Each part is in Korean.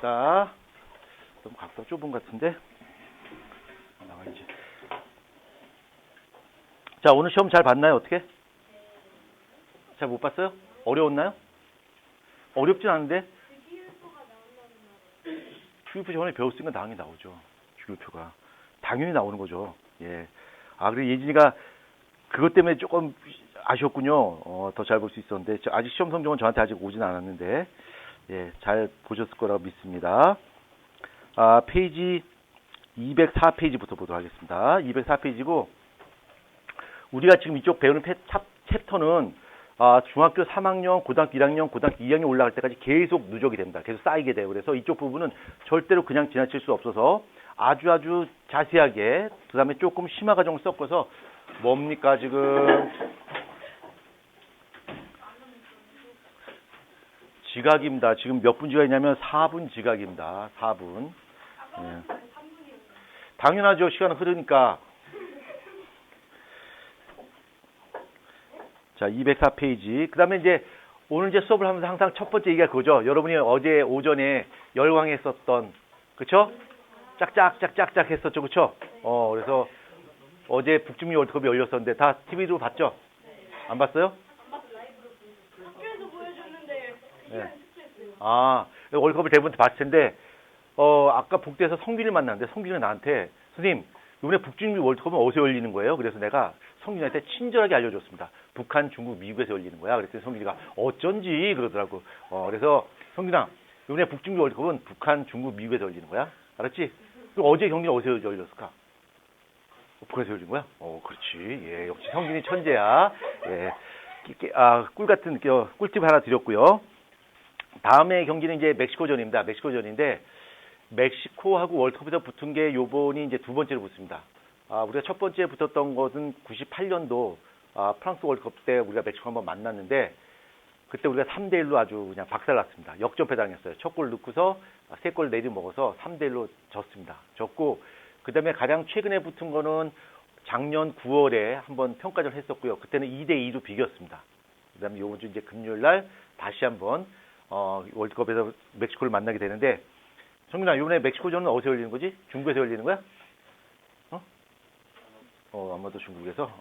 봅시다. 너무 각도가 좁은 것 같은데. 나와야지. 자, 오늘 시험 잘 봤나요? 어떻게? 잘 못 봤어요? 어려웠나요? 어렵진 않은데. 주기표 전에 배웠으니까 당연히 나오죠. 주기표가. 당연히 나오는 거죠. 예. 아, 그리고 예진이가 그것 때문에 조금 아쉬웠군요. 더 잘 볼 수 있었는데. 아직 시험 성적은 저한테 아직 오진 않았는데. 예, 잘 보셨을 거라고 믿습니다. 아, 페이지 204페이지부터 보도록 하겠습니다. 204페이지고, 우리가 지금 이쪽 배우는 챕터는 중학교 3학년, 고등학교 1학년, 고등학교 2학년 올라갈 때까지 계속 누적이 됩니다. 계속 쌓이게 돼요. 그래서 이쪽 부분은 절대로 그냥 지나칠 수 없어서 아주 자세하게, 그 다음에 조금 심화 과정을 섞어서 뭡니까, 지금? 지각입니다. 지금 몇 분 지각이냐면 4분 지각입니다. 4분. 예. 당연하죠. 시간은 흐르니까. 자, 204페이지. 그 다음에 이제 오늘 이제 수업을 하면서 항상 첫 번째 얘기가 그거죠. 여러분이 어제 오전에 열광했었던, 그쵸? 짝짝짝짝짝 했었죠. 그쵸? 그래서 어제 북중미 월드컵이 열렸었는데 다 TV로 봤죠? 안 봤어요? 학교에서 보여줬는데 네. 아, 월드컵을 대부분 봤을 텐데 아까 북대에서 성균이를 만났는데 성균이가 나한테 선생님, 이번에 북중미 월드컵은 어디서 열리는 거예요? 그래서 내가 성균이한테 친절하게 알려줬습니다. 북한, 중국, 미국에서 열리는 거야. 그랬더니 성균이가 어쩐지 그러더라고. 그래서 성균아, 이번에 북중미 월드컵은 북한, 중국, 미국에서 열리는 거야. 알았지? 그리고 어제 경기는 어디서 열렸을까? 북한에서 열린 거야? 그렇지. 예, 역시 성균이 천재야. 예. 꿀 같은 꿀팁 하나 드렸고요. 다음에 경기는 이제 멕시코전입니다. 멕시코전인데 멕시코하고 월드컵에서 붙은 게 요번이 이제 두 번째로 붙습니다. 우리가 첫 번째 붙었던 것은 98년도 프랑스 월드컵 때 우리가 멕시코 한번 만났는데 그때 우리가 3대1로 아주 그냥 박살났습니다. 역전패 당했어요. 첫 골 넣고서 3골 내리 먹어서 3대1로 졌습니다. 졌고 그 다음에 가장 최근에 붙은 거는 작년 9월에 한번 평가전을 했었고요. 그때는 2대2로 비겼습니다. 그 다음에 요번 주 이제 금요일 날 다시 한번 월드컵에서 멕시코를 만나게 되는데 성균아, 이번에 멕시코전은 어디서 열리는 거지? 중국에서 열리는 거야? 아마도 중국에서?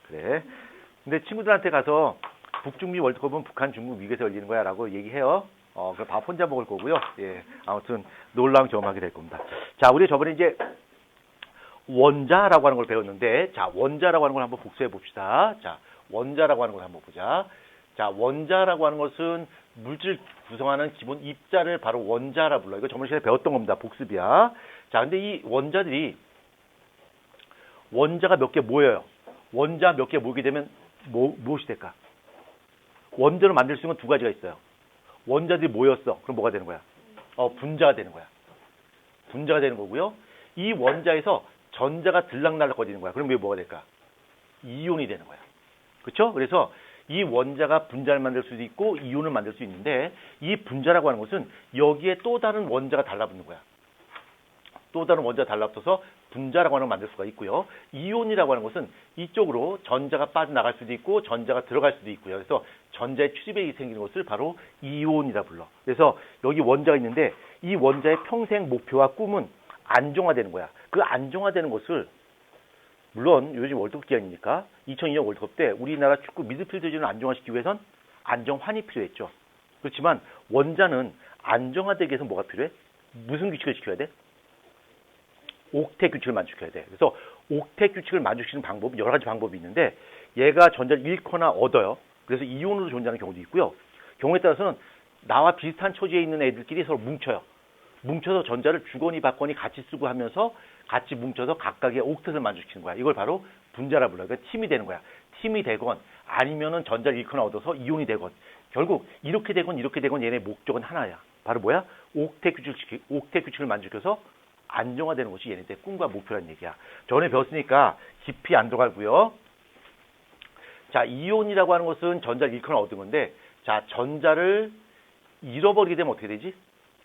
그래. 근데 친구들한테 가서 북중미 월드컵은 북한, 중국, 미국에서 열리는 거야 라고 얘기해요. 그럼 밥 혼자 먹을 거고요. 예. 아무튼 놀라운 경험하게 될 겁니다. 자, 우리 저번에 이제 원자라고 하는 걸 배웠는데, 자, 원자라고 하는 걸 한번 복수해 봅시다. 자, 원자라고 하는 걸 한번 보자. 자, 원자라고 하는 것은 물질 구성하는 기본 입자를 바로 원자라 불러요. 이거 저번 시간에 배웠던 겁니다. 복습이야. 자, 근데 이 원자가 몇 개 모여요. 원자 몇 개 모이게 되면 무엇이 될까? 원자를 만들 수 있는 건 두 가지가 있어요. 원자들이 모였어. 그럼 뭐가 되는 거야? 분자가 되는 거야. 분자가 되는 거고요. 이 원자에서 전자가 들락날락 거리는 거야. 그럼 이게 뭐가 될까? 이온이 되는 거야. 그렇죠? 그래서 이 원자가 분자를 만들 수도 있고 이온을 만들 수 있는데 이 분자라고 하는 것은 여기에 또 다른 원자가 달라붙는 거야. 또 다른 원자가 달라붙어서 분자라고 하는 걸 만들 수가 있고요. 이온이라고 하는 것은 이쪽으로 전자가 빠져나갈 수도 있고 전자가 들어갈 수도 있고요. 그래서 전자의 출입이 생기는 것을 바로 이온이라 불러. 그래서 여기 원자가 있는데 이 원자의 평생 목표와 꿈은 안정화되는 거야. 그 안정화되는 것을 물론 요즘 월드컵 기간이니까 2002년 월드컵 때 우리나라 축구 미드필더진을 안정화시키기 위해선 안정환이 필요했죠. 그렇지만 원자는 안정화되기 위해서 뭐가 필요해? 무슨 규칙을 지켜야 돼? 옥텟 규칙을 만족해야 돼. 그래서 옥텟 규칙을 만족시키는 방법은 여러 가지 방법이 있는데 얘가 전자를 잃거나 얻어요. 그래서 이온으로 존재하는 경우도 있고요. 경우에 따라서는 나와 비슷한 처지에 있는 애들끼리 서로 뭉쳐요. 뭉쳐서 전자를 주거니 받거니 같이 쓰고 하면서 같이 뭉쳐서 각각의 옥텟을 만족시키는 거야. 이걸 바로 분자라 불러요. 그러니까 팀이 되는 거야. 팀이 되건 아니면은 전자를 잃거나 얻어서 이온이 되건 결국 이렇게 되건 얘네 목적은 하나야. 바로 뭐야? 옥텟 규칙을 만족해서 안정화되는 것이 얘네들의 꿈과 목표라는 얘기야. 전에 배웠으니까 깊이 안 들어가고요. 자, 이온이라고 하는 것은 전자를 잃거나 얻은 건데, 자, 전자를 잃어버리게 되면 어떻게 되지?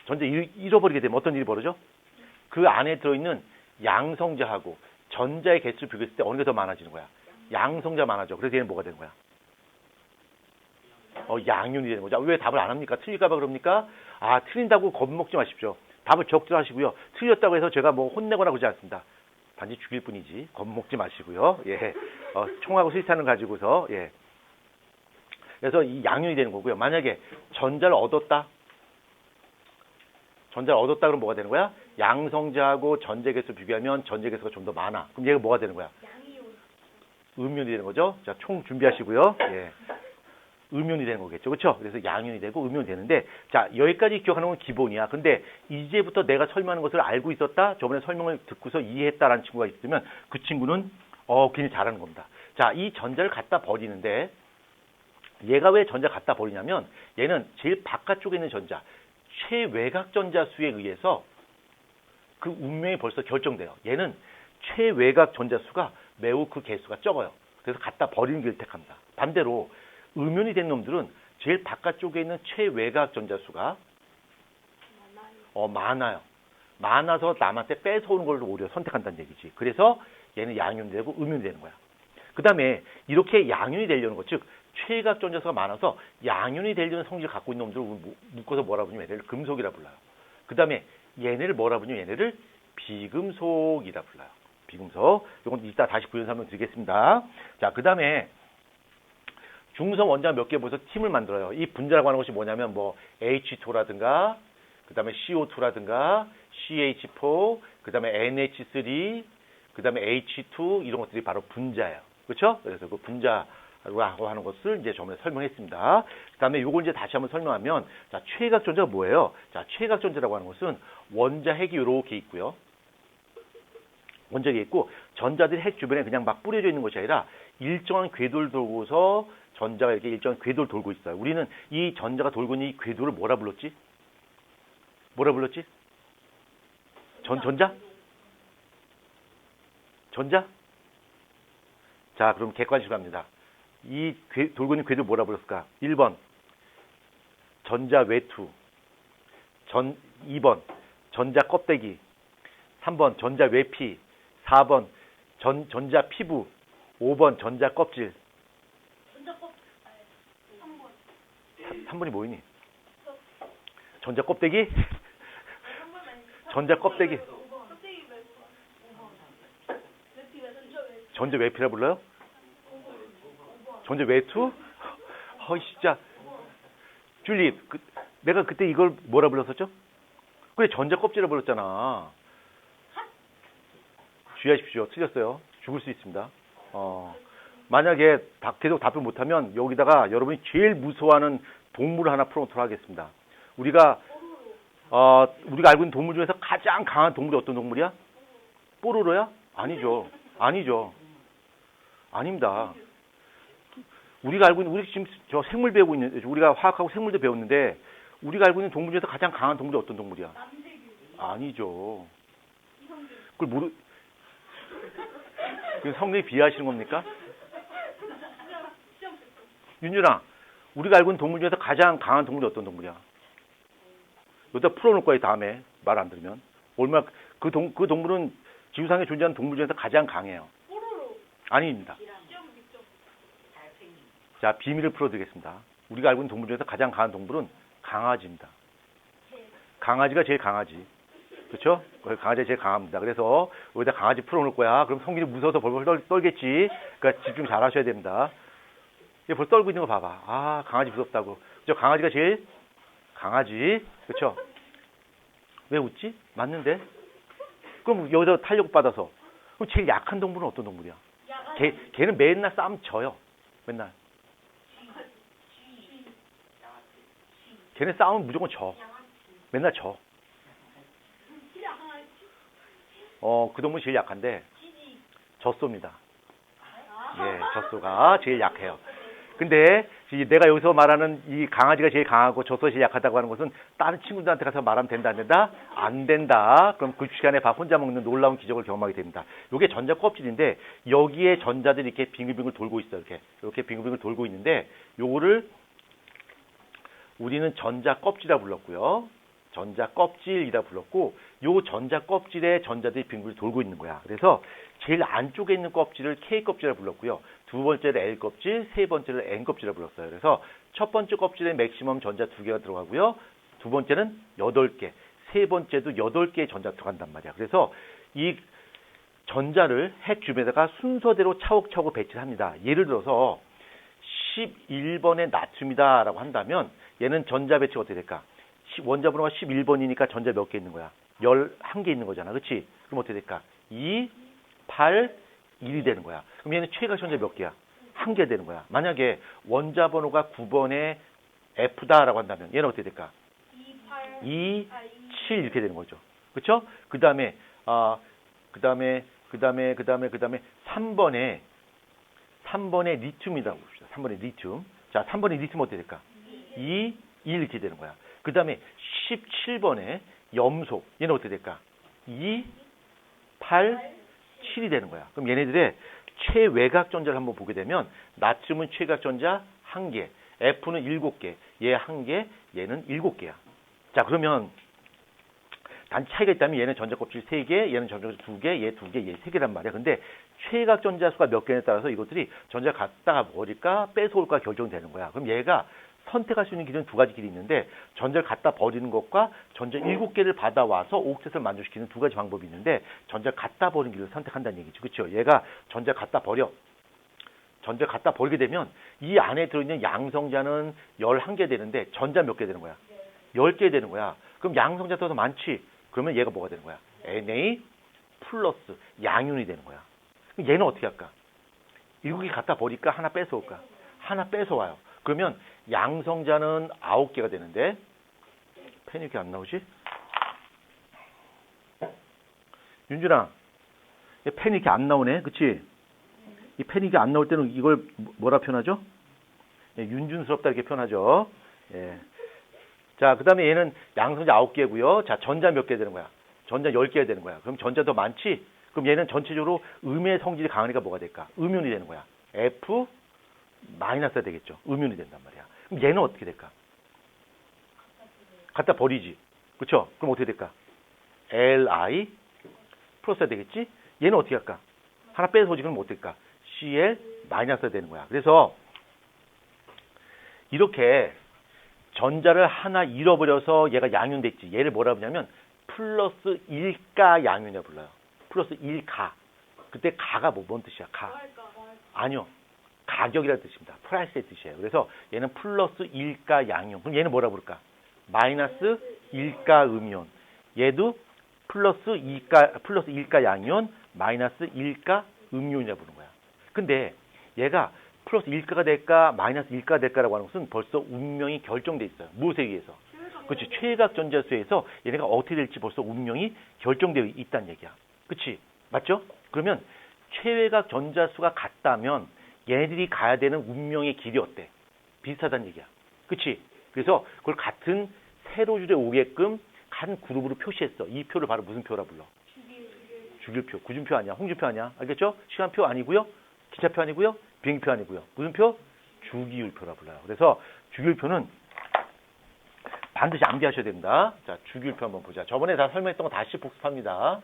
전자 잃어버리게 되면 어떤 일이 벌어져? 그 안에 들어있는 양성자하고 전자의 개수를 비교했을 때 어느 게 더 많아지는 거야? 양성자 많아져. 그래서 얘는 뭐가 되는 거야? 양윤이 되는 거죠. 왜 답을 안 합니까? 틀릴까봐 그럽니까? 틀린다고 겁먹지 마십시오. 답을 적절 하시고요. 틀렸다고 해서 제가 뭐 혼내거나 그러지 않습니다. 단지 죽일 뿐이지. 겁먹지 마시고요. 예. 총하고 실탄을 가지고서, 예. 그래서 이 양윤이 되는 거고요. 만약에 전자를 얻었다. 전자를 얻었다 그러면 뭐가 되는 거야? 양성자하고 전자 개수 비교하면 전자 개수가 좀 더 많아. 그럼 얘가 뭐가 되는 거야? 음윤이 되는 거죠. 자, 총 준비하시고요. 예. 음윤이 되는 거겠죠. 그렇죠? 그래서 양윤이 되고 음윤이 되는데, 자, 여기까지 기억하는 건 기본이야. 근데 이제부터 내가 설명하는 것을 알고 있었다. 저번에 설명을 듣고서 이해했다라는 친구가 있으면 그 친구는 굉장히 잘하는 겁니다. 자, 이 전자를 갖다 버리는데 얘가 왜 전자 갖다 버리냐면 얘는 제일 바깥쪽에 있는 전자, 최외곽 전자 수에 의해서 그 운명이 벌써 결정돼요. 얘는 최외곽 전자 수가 매우 그 개수가 적어요. 그래서 갖다 버리는 길 택합니다. 반대로 음윤이 된 놈들은 제일 바깥쪽에 있는 최외곽 전자 수가 많아요. 많아서 남한테 뺏어오는 걸 오히려 선택한다는 얘기지. 그래서 얘는 양윤이 되고 음윤이 되는 거야. 그 다음에 이렇게 양윤이 되려는 것, 즉 최외곽 전자 수가 많아서 양윤이 되려는 성질을 갖고 있는 놈들을 묶어서 뭐라 부르냐면 얘네를 금속이라 불러요. 그 다음에 얘네를 뭐라 부르냐면 얘네를 비금속이라 불러요. 비금속. 이건 이따 다시 구현 설명 드리겠습니다. 자, 그 다음에 중성 원자 몇 개 모여서 팀을 만들어요. 이 분자라고 하는 것이 뭐냐면 뭐 H2라든가 그 다음에 CO2라든가 CH4 그 다음에 NH3 그 다음에 H2 이런 것들이 바로 분자예요. 그렇죠? 그래서 그 분자라고 하는 것을 이제 저번에 설명했습니다. 그 다음에 요걸 이제 다시 한번 설명하면 자, 최외곽 전자가 뭐예요? 자, 최외곽 전자라고 하는 것은 원자 핵이 이렇게 있고요. 원자핵이 있고 전자들이 핵 주변에 그냥 막 뿌려져 있는 것이 아니라 일정한 궤도를 돌고서 전자가 이렇게 일정한 궤도를 돌고 있어요. 우리는 이 전자가 돌고 있는 이 궤도를 뭐라 불렀지? 뭐라 불렀지? 전자? 전자? 자, 그럼 객관식으로 합니다. 이 돌고 있는 궤도를 뭐라 불렀을까? 1번 전자 외투, 2번 전자 껍데기, 3번 전자 외피, 4번 전자 피부, 5번 전자 껍질. 3번이 뭐이니? 전자 껍데기? 전자 껍데기. 전자 외피라 불러요? 전자 외투? 진짜. 줄리, 내가 그때 이걸 뭐라 불렀었죠? 그래, 전자 껍질이라 불렀잖아. 주의하십시오. 틀렸어요. 죽을 수 있습니다. 만약에 계속 답을 못하면 여기다가 여러분이 제일 무서워하는 동물을 하나 풀어놓도록 하겠습니다. 우리가 알고 있는 동물 중에서 가장 강한 동물이 어떤 동물이야? 뽀로로야? 아니죠. 아닙니다. 우리가 알고 있는, 우리 지금 저 생물 배우고 있는, 우리가 화학하고 생물도 배웠는데, 우리가 알고 있는 동물 중에서 가장 강한 동물이 어떤 동물이야? 아니죠. 그걸 성능이 비하하시는 겁니까? 윤준아, 우리가 알고 있는 동물 중에서 가장 강한 동물이 어떤 동물이야? 여기다 풀어놓을 거야, 다음에. 말 안 들으면. 얼마나, 그 동물은 지구상에 존재하는 동물 중에서 가장 강해요. 뽀로로. 아닙니다. 자, 비밀을 풀어드리겠습니다. 우리가 알고 있는 동물 중에서 가장 강한 동물은 강아지입니다. 강아지가 제일 강하지. 그렇죠? 강아지가 제일 강합니다. 그래서 여기다 강아지 풀어놓을 거야. 그럼 성균이 무서워서 벌벌 떨겠지. 그러니까 집중 잘 하셔야 됩니다. 얘 벌써 떨고 있는 거 봐봐. 강아지 무섭다고. 그죠? 강아지가 제일 강하지. 그렇죠? 왜 웃지? 맞는데? 그럼 여기다 탄력 받아서. 그럼 제일 약한 동물은 어떤 동물이야? 걔는 맨날 싸움 져요. 맨날. 걔네 싸우면 무조건 져. 맨날 져. 그 동물이 제일 약한데 젖소입니다. 예, 젖소가 제일 약해요. 근데 내가 여기서 말하는 이 강아지가 제일 강하고 젖소가 제일 약하다고 하는 것은 다른 친구들한테 가서 말하면 된다, 안 된다? 안 된다. 그럼 그 시간에 밥 혼자 먹는 놀라운 기적을 경험하게 됩니다. 이게 전자 껍질인데 여기에 전자들이 이렇게 빙글빙글 돌고 있어요. 이렇게 빙글빙글 돌고 있는데 요거를 우리는 전자 껍질이라 불렀고요. 전자 껍질이라 불렀고 요 전자 껍질에 전자들이 빙글빙글 돌고 있는 거야. 그래서 제일 안쪽에 있는 껍질을 K 껍질이라 불렀고요. 두 번째를 L 껍질, 세 번째를 N 껍질이라고 불렀어요. 그래서 첫 번째 껍질에 맥시멈 전자 2개가 들어가고요. 두 번째는 8개, 세 번째도 8개의 전자 들어간단 말이야. 그래서 이 전자를 핵 주변에다가 순서대로 차곡차곡 배치를 합니다. 예를 들어서 11번의 나트륨이다라고 한다면 얘는 전자 배치가 어떻게 될까? 원자 번호가 11번이니까 전자 몇 개 있는 거야? 11개 있는 거잖아. 그렇지? 그럼 어떻게 될까? 2, 8, 1이 되는 거야. 그럼 얘는 최각 전자 몇 개야? 1개 되는 거야. 만약에 원자 번호가 9번에 F다라고 한다면 얘는 어떻게 될까? 2, 7 이렇게 되는 거죠. 그렇죠? 그다음에 3번에 리튬이라고 봅시다. 3번에 리튬. 자, 3번에 리튬 어떻게 될까? 2, 1 이렇게 되는 거야. 그다음에 17번에 염소. 얘는 어떻게 될까? 2, 8, 7이 되는 거야. 그럼 얘네들의 최외곽 전자를 한번 보게 되면 나트륨은 최외곽 전자 1개, F는 7개, 얘 1개, 얘는 7개야. 자, 그러면 단 차이가 있다면 얘는 전자 껍질 3개, 얘는 전자 껍질 2개, 얘 2개, 얘 3개란 말이야. 근데 최외곽 전자 수가 몇 개에 따라서 이것들이 전자 갖다가 버릴까 뺏어올까 결정되는 거야. 그럼 얘가 선택할 수 있는 길은 두 가지 길이 있는데 전자를 갖다 버리는 것과 전자 7개를 받아와서 옥텟을 만족시키는 두 가지 방법이 있는데 전자를 갖다 버리는 길을 선택한다는 얘기죠. 그렇죠? 얘가 전자를 갖다 버려. 전자를 갖다 버리게 되면 이 안에 들어있는 양성자는 11개 되는데 전자 몇 개 되는 거야? 10개 되는 거야. 그럼 양성자가 더 많지? 그러면 얘가 뭐가 되는 거야? Na 플러스 양윤이 되는 거야. 그럼 얘는 어떻게 할까? 7개 갖다 버릴까? 하나 뺏어올까? 하나 뺏어와요. 그러면 양성자는 9개가 되는데 펜이 이렇게 안 나오지? 윤준아, 펜이 이렇게 안 나오네. 그치? 이 펜이 이렇게 안 나올 때는 이걸 뭐라 표현하죠? 예, 윤준스럽다 이렇게 표현하죠. 예. 자, 그 다음에 얘는 양성자 9개고요. 자, 전자 몇 개 되는 거야? 전자 10개가 되는 거야. 그럼 전자 더 많지? 그럼 얘는 전체적으로 음의 성질이 강하니까 뭐가 될까? 음윤이 되는 거야. F 마이너스가 되겠죠. 음윤이 된단 말이야. 그럼 얘는 어떻게 될까? 갖다 버리지. 그렇죠? 그럼 어떻게 될까? Li 플러스가 되겠지? 얘는 어떻게 할까? 하나 빼서 지금 어떻게 될까? Cl 마이너스가 되는 거야. 그래서 이렇게 전자를 하나 잃어버려서 얘가 양윤됐지. 얘를 뭐라 부르냐면 플러스 1가 양윤이라고 불러요. 플러스 1가. 그때 가가 뭔 뜻이야? 가. 아니요. 가격이라는 뜻입니다. 프라이스의 뜻이에요. 그래서 얘는 플러스 1가 양윤. 그럼 얘는 뭐라 부를까? 마이너스 1가 음이온. 얘도 플러스 1가 양이온, 마이너스 1가 음이온이라고 부르는 거야. 근데 얘가 플러스 1가가 될까, 마이너스 1가가 될까라고 하는 것은 벌써 운명이 결정돼 있어요. 무엇에 의해서? 그렇지. 최외곽 전자수에서 얘네가 어떻게 될지 벌써 운명이 결정되어 있다는 얘기야. 그렇지? 맞죠? 그러면 최외곽 전자수가 같다면 얘네들이 가야 되는 운명의 길이 어때? 비슷하다는 얘기야. 그렇지? 그래서 그걸 같은 세로줄에 오게끔 한 그룹으로 표시했어. 이 표를 바로 무슨 표라 불러? 주길표. 구준표 아니야. 홍준표 아니야. 알겠죠? 시간표 아니고요. 기차표 아니고요. 비행기표 아니고요. 무슨 표? 주기율표라 불러요. 그래서 주기율표는 반드시 암기하셔야 됩니다. 자, 주기율표 한번 보자. 저번에 다 설명했던 거 다시 복습합니다.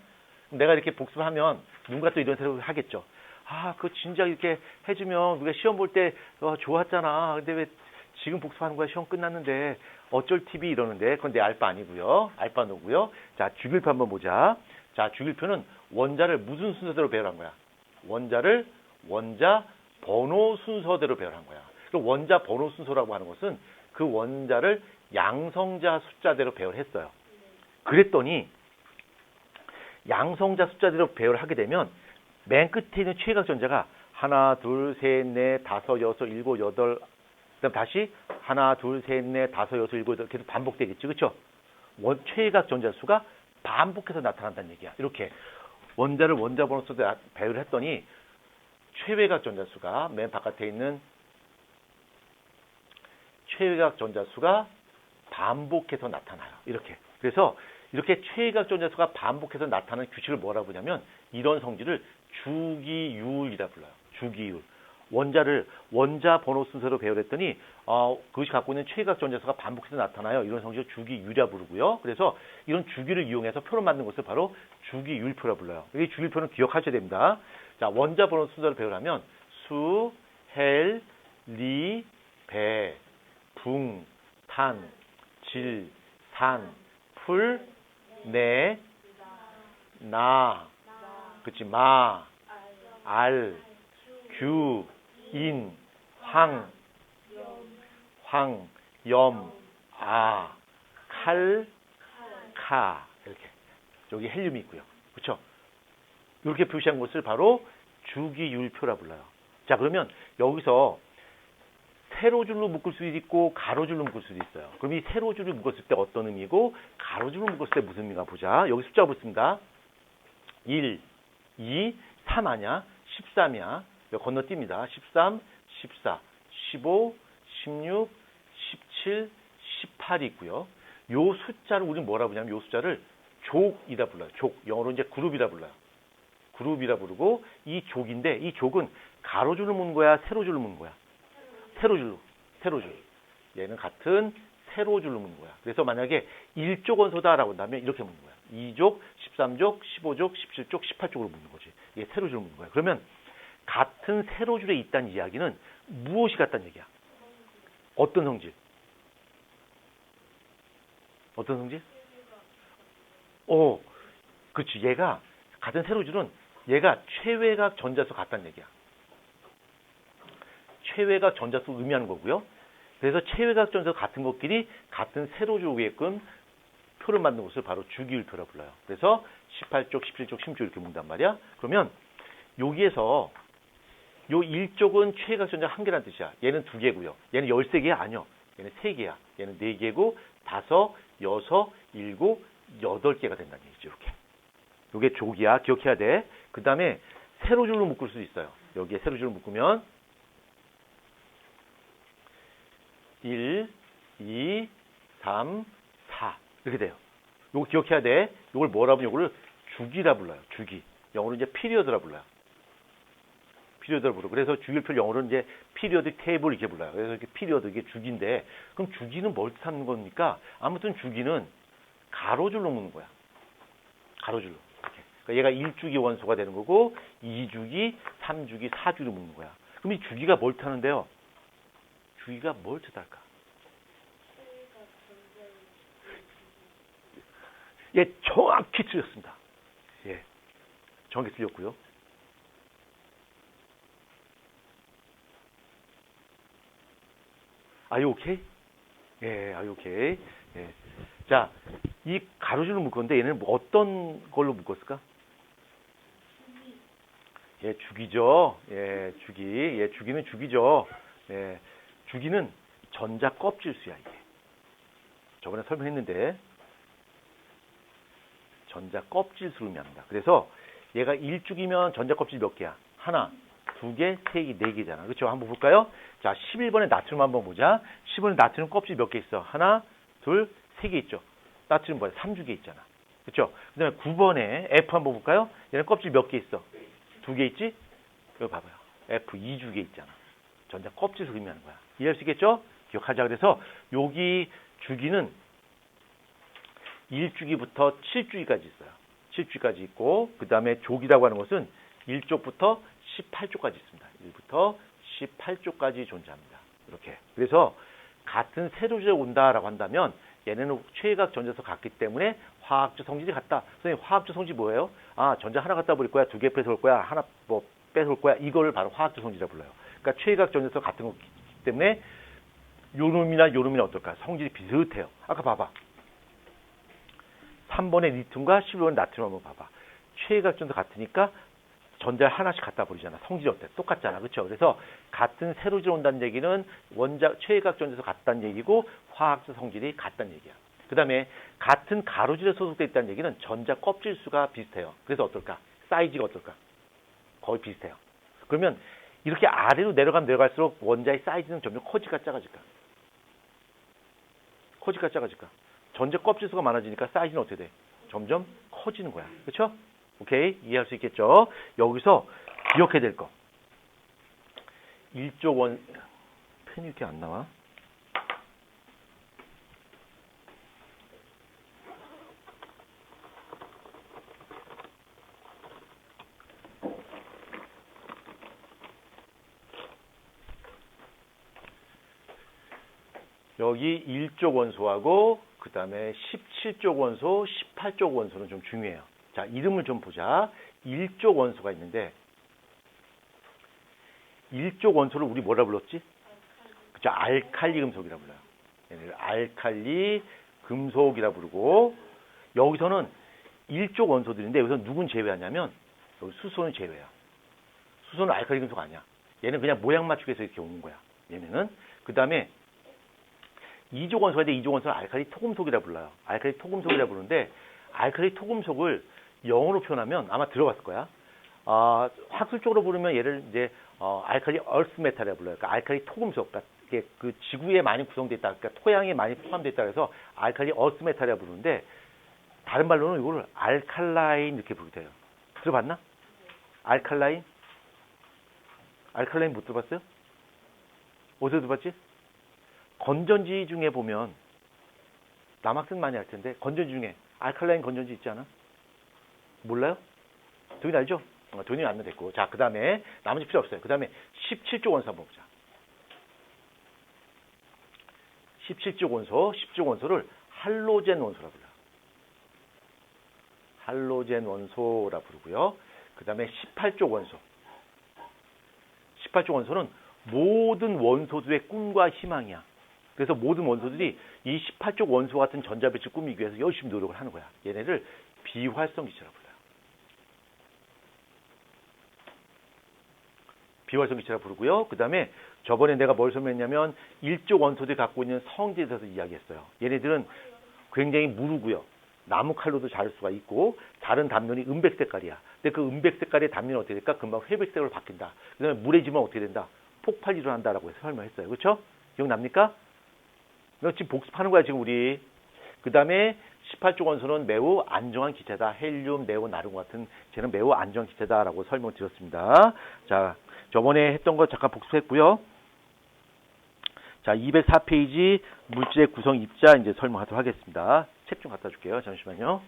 내가 이렇게 복습하면 누군가 또 이런 생각을 하겠죠. 아, 그거 진작 이렇게 해주면 우리가 시험 볼 때 좋았잖아. 근데 왜 지금 복습하는 거야? 시험 끝났는데 어쩔 TV 이러는데 그건 내 알바 아니고요. 알바 노고요. 자, 주기율표 한번 보자. 자, 주기율표는 원자를 무슨 순서대로 배열한 거야? 원자를 원자 번호 순서대로 배열한 거야. 그 원자 번호 순서라고 하는 것은 그 원자를 양성자 숫자대로 배열했어요. 그랬더니 양성자 숫자대로 배열하게 되면 맨 끝에 있는 최외곽 전자가 하나, 둘, 셋, 넷, 다섯, 여섯, 일곱, 여덟. 그다음 다시 하나, 둘, 셋, 넷, 다섯, 여섯, 일곱, 여덟 계속 반복되겠지, 그렇죠? 최외곽 전자 수가 반복해서 나타난다는 얘기야. 이렇게 원자를 원자 번호 순서대로 배열을 했더니 최외곽 전자 수가 맨 바깥에 있는 최외곽 전자 수가 반복해서 나타나요. 이렇게. 그래서 이렇게 최외곽 전자 수가 반복해서 나타나는 규칙을 뭐라고 부르냐면 이런 성질을 주기율이라 불러요. 주기율. 원자를 원자 번호 순서로 배열했더니 그것이 갖고 있는 최외곽 전자수가 반복해서 나타나요. 이런 성질을 주기율이라 부르고요. 그래서 이런 주기를 이용해서 표를 만든 것을 바로 주기율표라 불러요. 이 주기율표는 기억하셔야 됩니다. 자, 원자 번호 순서로 배열하면 수, 헬, 리, 배, 붕, 탄, 질, 산, 풀, 내, 나, 그치, 마, 알, 규, 인, 황, 염, 아, 칼, 카. 이렇게. 여기 헬륨이 있고요. 그렇죠? 이렇게 표시한 것을 바로 주기율표라 불러요. 자, 그러면 여기서 세로줄로 묶을 수도 있고 가로줄로 묶을 수도 있어요. 그럼 이 세로줄을 묶었을 때 어떤 의미고 가로줄로 묶었을 때 무슨 의미가 보자. 여기 숫자가 붙습니다. 1, 2, 3 아니야? 13이야. 여기 건너뜁니다. 13, 14, 15, 16, 17, 18이 있고요. 요 숫자를 우리는 뭐라 부르냐면 요 숫자를 족이라 불러요. 족. 영어로 이제 그룹이라 불러요. 그룹이라 부르고 이 족인데 이 족은 가로줄로 묶는 거야? 세로줄로 묶는 거야? 세로줄로. 얘는 같은 세로줄로 묶는 거야. 그래서 만약에 1족 원소다라고 한다면 이렇게 묶는 거야. 2족, 13족, 15족, 17족, 18족으로 묶는 거지. 이게 세로줄로 묶는 거야. 그러면 같은 세로줄에 있다는 이야기는 무엇이 같다는 얘기야? 어떤 성질? 어떤 성질? 그렇지. 얘가 같은 세로줄은 얘가 최외각 전자수 같다는 얘기야. 최외각 전자수 의미하는 거고요. 그래서 최외각 전자수 같은 것끼리 같은 세로줄 오게끔 표를 만든 것을 바로 주기율표라 불러요. 그래서 18쪽, 17쪽, 16쪽 이렇게 묶는단 말이야. 그러면 여기에서 요 1쪽은 최외각 전자 한 개란 뜻이야. 얘는 2개고요. 얘는 13개 아니요. 얘는 3개야. 얘는 4개고 5, 6, 7, 8개가 된다는 얘기죠. 이렇게. 요게 족이야. 기억해야 돼. 그 다음에 세로줄로 묶을 수도 있어요. 여기에 세로줄로 묶으면 1, 2, 3, 4 이렇게 돼요. 요거 기억해야 돼. 요걸 뭐라 부르냐? 요거를 주기라 불러요. 주기. 영어로 이제 피리어드라 불러요. 피리어드라 불러. 그래서 주기율표 영어로는 이제 피리어드 테이블 이렇게 불러요. 그래서 이렇게 피리어드 이게 주기인데 그럼 주기는 뭘 뜻하는 겁니까? 아무튼 주기는 가로줄로 묶는 거야. 가로줄로. 이렇게. 그러니까 얘가 1주기 원소가 되는 거고 2주기, 3주기, 4주기로 묶는 거야. 그럼 이 주기가 뭘 뜻하는데요? 주기가 뭘 뜻할까? 예, 정확히 틀렸습니다. 예, 정확히 틀렸고요. Are you okay? 예, are you okay? 예. 자, 이 가로줄로 묶었는데 얘는 뭐 어떤 걸로 묶었을까? 예, 주기죠. 예, 주기. 예, 주기는 주기죠. 예, 주기는 전자 껍질수야, 이게. 저번에 설명했는데, 전자 껍질수를 의미합니다. 그래서 얘가 1주기면 전자 껍질 몇 개야? 하나, 2개, 3개, 4개잖아. 그렇죠? 한번 볼까요? 자, 11번에 나트륨 한번 보자. 10번에 나트륨 껍질 몇 개 있어? 하나, 둘, 3개 있죠? 나트륨 뭐야? 3주기 있잖아. 그렇죠? 그 다음에 9번에 F 한번 볼까요? 얘는 껍질 몇 개 있어? 2개 있지? 여기 봐봐요. F 2주기 있잖아. 전자 껍질을 의미하는 거야. 이해할 수 있겠죠? 기억하자. 그래서 여기 주기는 1주기부터 7주기까지 있어요. 7주기까지 있고 그 다음에 족이라고 하는 것은 1족부터 18족까지 있습니다. 1부터 18족까지 존재합니다. 이렇게. 그래서 같은 세로줄에 온다라고 한다면 얘네는 최외각 전자수 같기 때문에 화학적 성질이 같다. 선생님, 화학적 성질이 뭐예요? 아, 전자 하나 갖다 버릴 거야? 2개 뺏어올 거야? 하나 뭐 뺏어올 거야? 이거를 바로 화학적 성질이라고 불러요. 그러니까 최외각 전자수 같은 거기 때문에 요놈이나 요놈이나 어떨까? 성질이 비슷해요. 아까 봐봐. 3번의 리튬과 11번의 나트륨 한번 봐봐. 최외각 전자 같으니까 전자를 하나씩 갖다 버리잖아. 성질이 어때? 똑같잖아. 그렇죠? 그래서 같은 세로줄 온다는 얘기는 최외각 전자수 같다는 얘기고 화학적 성질이 같다는 얘기야. 그 다음에 같은 가로줄에 소속되어 있다는 얘기는 전자 껍질 수가 비슷해요. 그래서 어떨까? 사이즈가 어떨까? 거의 비슷해요. 그러면 이렇게 아래로 내려가면 내려갈수록 원자의 사이즈는 점점 커질까 작아질까? 커질까 작아질까? 전자 껍질 수가 많아지니까 사이즈는 어떻게 돼? 점점 커지는 거야. 그렇죠? 오케이? 이해할 수 있겠죠? 여기서 기억해야 될 거. 1조 원, 펜이 이렇게 안 나와? 여기 1쪽 원소하고 그 다음에 17쪽 원소, 18쪽 원소는 좀 중요해요. 자, 이름을 좀 보자. 1쪽 원소가 있는데 1쪽 원소를 우리 뭐라 불렀지? 그죠? 알칼리 금속이라 불러요. 얘를 알칼리 금속이라 부르고 여기서는 1쪽 원소들인데 여기서 누군 제외하냐면 여기 수소는 제외야. 수소는 알칼리 금속 아니야. 얘는 그냥 모양 맞추기 위해서 이렇게 오는 거야. 얘네는. 그 다음에 2족 원소가 있는데 2족 원소는 알칼리 토금속이라 불러요. 알칼리 토금속이라 부르는데 알칼리 토금속을 영어로 표현하면 아마 들어봤을 거야. 학술적으로 부르면 얘를 이제 알칼리 얼스 메탈이라 불러요. 그러니까 알칼리 토금속. 그러니까 이게 그 지구에 많이 구성되어 있다. 그러니까 토양에 많이 포함되어 있다 그래서 알칼리 얼스 메탈이라 부르는데 다른 말로는 이거를 알칼라인 이렇게 부르게 돼요. 들어봤나? 알칼라인? 알칼라인 못 들어봤어요? 어디서 들어봤지? 건전지 중에 보면 남학생 많이 할 텐데 건전지 중에 알칼라인 건전지 있지 않아? 몰라요? 도윤이 알죠? 도윤이 알면 됐고. 자, 그 다음에 나머지 필요 없어요. 그 다음에 17쪽 원소 한번 보자. 17쪽 원소, 10쪽 원소를 할로젠 원소라 불러요. 할로젠 원소라 부르고요. 그 다음에 18쪽 원소. 18쪽 원소는 모든 원소들의 꿈과 희망이야. 그래서 모든 원소들이 이 18쪽 원소 같은 전자빛을 꾸미기 위해서 열심히 노력을 하는 거야. 얘네를 비활성 기체라 불러요. 비활성 기체라 부르고요. 그 다음에 저번에 내가 뭘 설명했냐면 1쪽 원소들이 갖고 있는 성질에 대해서 이야기했어요. 얘네들은 굉장히 무르고요. 나무 칼로도 자를 수가 있고 다른 단면이 은백 색깔이야. 근데 그 은백 색깔의 단면이 어떻게 될까? 금방 회백색으로 바뀐다. 그 다음에 물에 지면 어떻게 된다? 폭발이 일어난다라고 해서 설명했어요. 그렇죠? 기억납니까? 너 지금 복습하는 거야 지금 우리. 그 다음에 18쪽 원소는 매우 안정한 기체다. 헬륨, 네온, 아르곤 같은 쟤는 매우 안정한 기체다라고 설명드렸습니다. 자, 저번에 했던 거 잠깐 복습했고요. 자, 204페이지 물질의 구성 입자 이제 설명하도록 하겠습니다. 책 좀 갖다 줄게요. 잠시만요.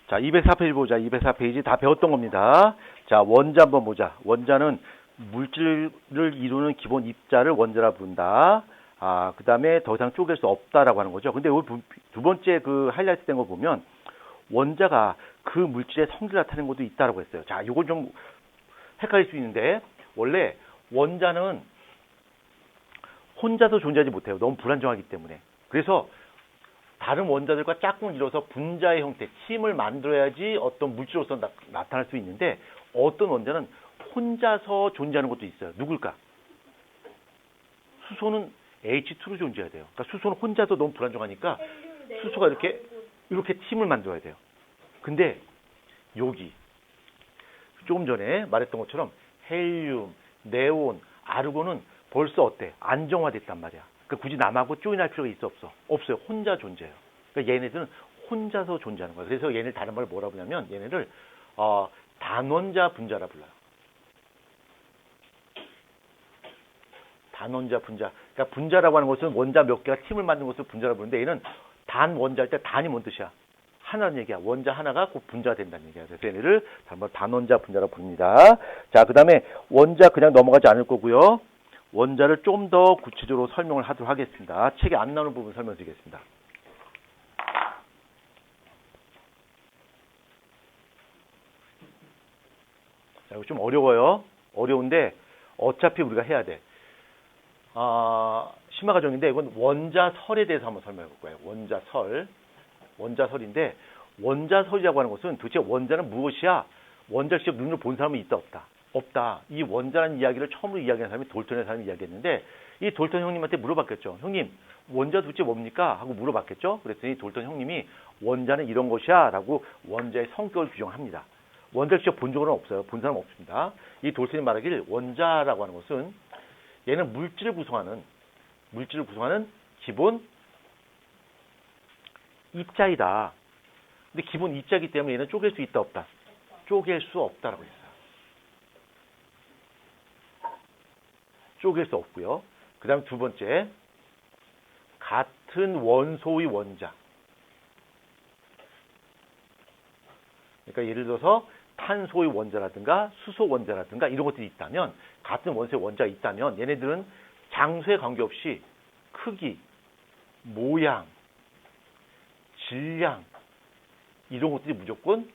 자, 204페이지 보자. 204페이지 다 배웠던 겁니다. 자, 원자 한번 보자. 원자는 물질을 이루는 기본 입자를 원자라 부른다. 그 다음에 더 이상 쪼갤 수 없다라고 하는 거죠. 근데 두 번째 그 하이라이트 된 거 보면 원자가 그 물질의 성질을 나타내는 것도 있다라고 했어요. 자, 이건 좀 헷갈릴 수 있는데 원래 원자는 혼자서 존재하지 못해요. 너무 불안정하기 때문에. 그래서 다른 원자들과 짝꿍을 이뤄서 분자의 형태, 힘을 만들어야지 어떤 물질로서 나타날 수 있는데 어떤 원자는 혼자서 존재하는 것도 있어요. 누굴까? 수소는 H2로 존재해야 돼요. 그러니까 수소는 혼자서 너무 불안정하니까 수소가 이렇게 힘을 만들어야 돼요. 근데 여기 조금 전에 말했던 것처럼 헬륨, 네온, 아르곤은 벌써 어때? 안정화됐단 말이야. 그러니까 굳이 남하고 조인할 필요가 있어 없어? 없어요. 혼자 존재해요. 그러니까 얘네들은 혼자서 존재하는 거예요. 그래서 얘네를 다른 말로 뭐라 부르냐면 얘네를 단원자 분자라 불러요. 단원자 분자. 그러니까 분자라고 하는 것은 원자 몇 개가 팀을 만든 것을 분자라 부르는데 얘는 단 원자일 때 단이 뭔 뜻이야? 하나는 얘기야. 원자 하나가 꼭 분자가 된다는 얘기야. 그래서 얘네를 단원자 분자라고 부릅니다. 자, 그 다음에 원자 그냥 넘어가지 않을 거고요. 원자를 좀 더 구체적으로 설명을 하도록 하겠습니다. 책에 안 나오는 부분 설명드리겠습니다. 자, 이거 좀 어려워요. 어려운데 어차피 우리가 해야 돼. 심화과정인데 이건 원자설에 대해서 한번 설명해 볼 거예요. 원자설인데 원자설이라고 하는 것은 도대체 원자는 무엇이야? 원자를 직접 눈으로 본 사람은 있다 없다? 없다. 이 원자라는 이야기를 처음으로 이야기한 사람이 돌턴의 사람이 이야기했는데 이 돌턴 형님한테 물어봤겠죠. 형님 원자 도대체 뭡니까? 하고 물어봤겠죠. 그랬더니 돌턴 형님이 원자는 이런 것이야 라고 원자의 성격을 규정합니다. 원자를 직접 본 적은 없어요. 본 사람은 없습니다. 이 돌턴이 말하길 원자라고 하는 것은 얘는 물질을 구성하는 기본 입자이다. 근데 기본 입자이기 때문에 얘는 쪼갤 수 있다 없다? 쪼갤 수 없다라고 했어요. 쪼갤 수 없고요. 그 다음 두 번째, 같은 원소의 원자. 그러니까 예를 들어서 탄소의 원자라든가 수소 원자라든가 이런 것들이 있다면, 같은 원소의 원자가 있다면 얘네들은 장소에 관계없이 크기, 모양, 질량 이런 것들이 무조건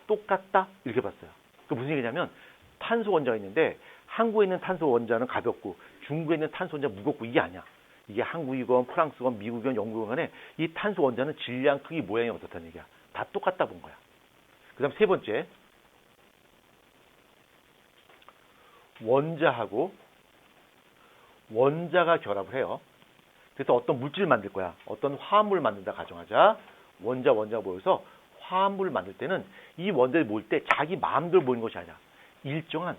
똑같다 이렇게 봤어요. 그 무슨 얘기냐면 탄소 원자가 있는데 한국에 있는 탄소 원자는 가볍고 중국에 있는 탄소 원자는 무겁고 이게 아니야. 이게 한국이건 프랑스건 미국이건 영국이건 간에 이 탄소 원자는 질량, 크기, 모양이 어떻다는 얘기야. 다 똑같다 본 거야. 그 다음 세 번째, 원자하고 원자가 결합을 해요. 그래서 어떤 물질을 만들 거야. 어떤 화합물을 만든다 가정하자. 원자가 모여서 화합물을 만들 때는 이 원자들이 모일 때 자기 마음대로 모이는 것이 아니라 일정한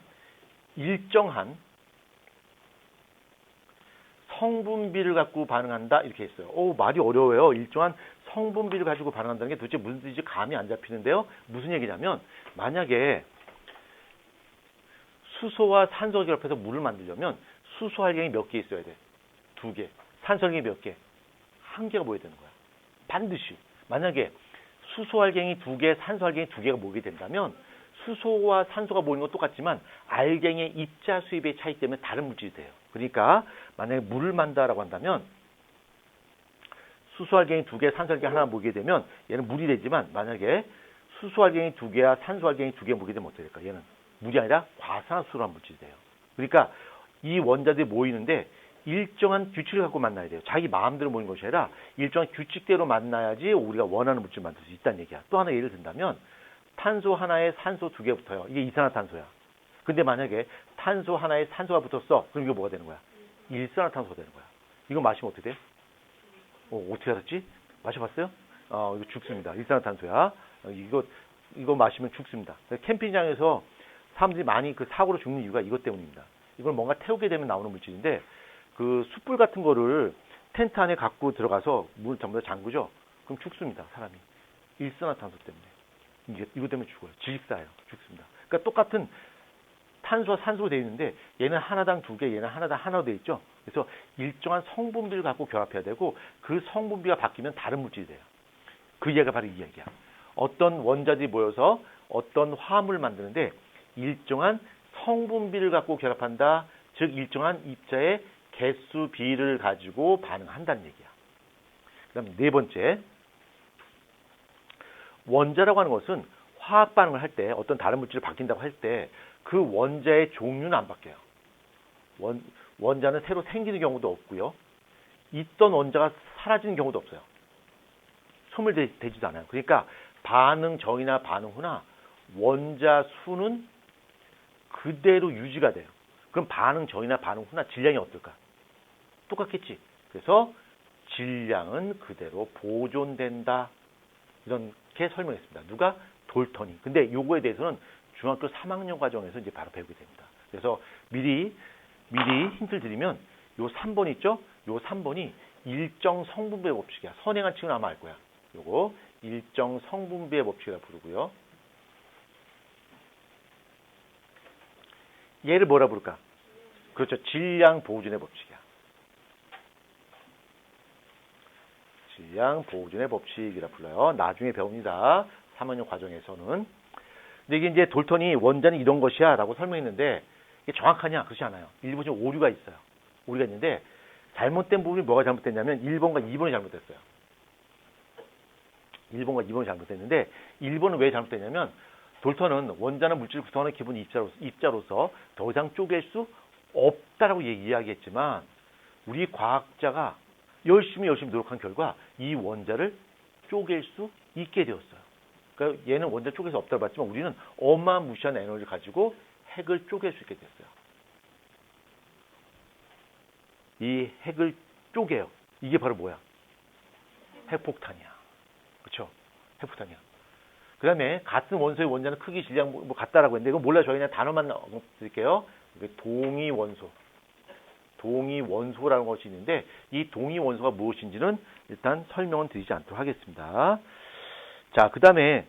성분비를 갖고 반응한다 이렇게 했어요. 말이 어려워요. 일정한 성분비를 가지고 반응한다는 게 도대체 무슨 뜻인지 감이 안 잡히는데요. 무슨 얘기냐면 만약에 수소와 산소가 결합해서 물을 만들려면 수소 활경이 몇 개 있어야 돼? 2개. 산소 활경이 몇 개? 1개가 모여야 되는 거야. 반드시. 만약에 수소 활경이 2개, 산소 활경이 2개가 모이게 된다면 수소와 산소가 모이는 건 똑같지만 알갱이의 입자 수입의 차이 때문에 다른 물질이 돼요. 그러니까 만약에 물을 만다라고 한다면 수소 활경이 2개, 산소 활경이 하나 모이게 되면 얘는 물이 되지만 만약에 수소 활경이 2개와 산소 활경이 2개 모이게 되면 어떻게 될까? 얘는 물이 아니라 과산화수소라는 물질이 돼요. 그러니까 이 원자들이 모이는데 일정한 규칙을 갖고 만나야 돼요. 자기 마음대로 모이는 것이 아니라 일정한 규칙대로 만나야지 우리가 원하는 물질을 만들 수 있다는 얘기야. 또 하나 예를 든다면 탄소 하나에 산소 2개 붙어요. 이게 이산화탄소야. 근데 만약에 탄소 하나에 산소가 붙었어. 그럼 이거 뭐가 되는 거야? 일산화탄소가 되는 거야. 이거 마시면 어떻게 돼? 어떻게 알았지? 마셔봤어요? 이거 죽습니다. 일산화탄소야. 이거 마시면 죽습니다. 캠핑장에서 사람들이 많이 그 사고로 죽는 이유가 이것 때문입니다. 이걸 뭔가 태우게 되면 나오는 물질인데 그 숯불 같은 거를 텐트 안에 갖고 들어가서 문을 전부 다 잠그죠? 그럼 죽습니다. 사람이. 일산화탄소 때문에. 이것 때문에 죽어요. 질식사예요. 죽습니다. 그러니까 똑같은 탄소와 산소로 되어 있는데 얘는 하나당 2개, 얘는 하나당 하나로 되어 있죠. 그래서 일정한 성분비를 갖고 결합해야 되고 그 성분비가 바뀌면 다른 물질이 돼요. 그 이야기가 바로 이 이야기야. 어떤 원자들이 모여서 어떤 화합물을 만드는데 일정한 성분비를 갖고 결합한다. 즉 일정한 입자의 개수 비를 가지고 반응한다는 얘기야. 그 다음에 네 번째, 원자라고 하는 것은 화학 반응을 할 때 어떤 다른 물질을 바뀐다고 할 때 그 원자의 종류는 안 바뀌어요. 원자는 새로 생기는 경우도 없고요. 있던 원자가 사라지는 경우도 없어요. 소멸되지도 않아요. 그러니까 반응 전이나 반응 후나 원자 수는 그대로 유지가 돼요. 그럼 반응 전이나 반응 후나 질량이 어떨까? 똑같겠지. 그래서 질량은 그대로 보존된다. 이렇게 설명했습니다. 누가? 돌턴이. 근데 요거에 대해서는 중학교 3학년 과정에서 이제 바로 배우게 됩니다. 그래서 미리 힌트를 드리면 요 3번 있죠? 요 3번이 일정 성분비의 법칙이야. 선행한 칙은 아마 알 거야. 요거 일정 성분비의 법칙이라 부르고요. 얘를 뭐라 부를까? 그렇죠. 질량 보존의 법칙이야. 질량 보존의 법칙이라 불러요. 나중에 배웁니다. 3학년 과정에서는. 근데 이게 이제 돌턴이 원자는 이런 것이야 라고 설명했는데 이게 정확하냐? 그렇지 않아요. 일부 좀 오류가 있어요. 오류가 있는데 잘못된 부분이 뭐가 잘못됐냐면 1번과 2번이 잘못됐어요. 1번과 2번이 잘못됐는데 1번은 왜 잘못됐냐면 돌턴은 원자는 물질을 구성하는 기본 입자로서 더 이상 쪼갤 수 없다라고 이야기했지만 우리 과학자가 열심히 노력한 결과 이 원자를 쪼갤 수 있게 되었어요. 그러니까 얘는 원자 쪼개서 없다고 봤지만 우리는 어마무시한 에너지를 가지고 핵을 쪼갤 수 있게 됐어요. 이 핵을 쪼개요. 이게 바로 뭐야? 핵폭탄이야. 그렇죠? 핵폭탄이야. 그 다음에 같은 원소의 원자는 크기, 질량 뭐 같다라고 했는데 이거 몰라요. 저희 그냥 단어만 드릴게요. 동위원소. 동위원소라는 것이 있는데 이 동위원소가 무엇인지는 일단 설명은 드리지 않도록 하겠습니다. 자, 그 다음에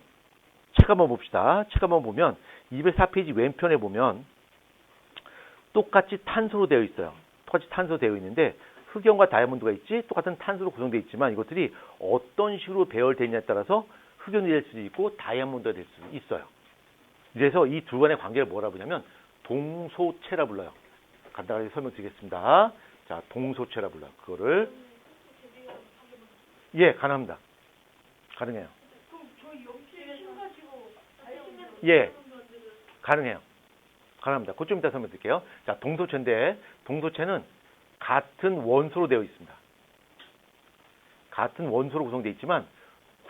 책 한번 봅시다. 책 한번 보면 204페이지 왼편에 보면 똑같이 탄소로 되어 있어요. 똑같이 탄소로 되어 있는데 흑연과 다이아몬드가 있지 똑같은 탄소로 구성되어 있지만 이것들이 어떤 식으로 배열되느냐에 따라서 흑연이 될 수도 있고 다이아몬드가 될 수도 있어요. 그래서 이 두 간의 관계를 뭐라 부르냐면 동소체라 불러요. 간단하게 설명드리겠습니다. 자, 동소체라 불러요. 그거를 예, 가능합니다. 가능해요. 예, 가능해요. 가능합니다. 그것 좀 이따 설명드릴게요. 자, 동소체인데 동소체는 같은 원소로 되어 있습니다. 같은 원소로 구성되어 있지만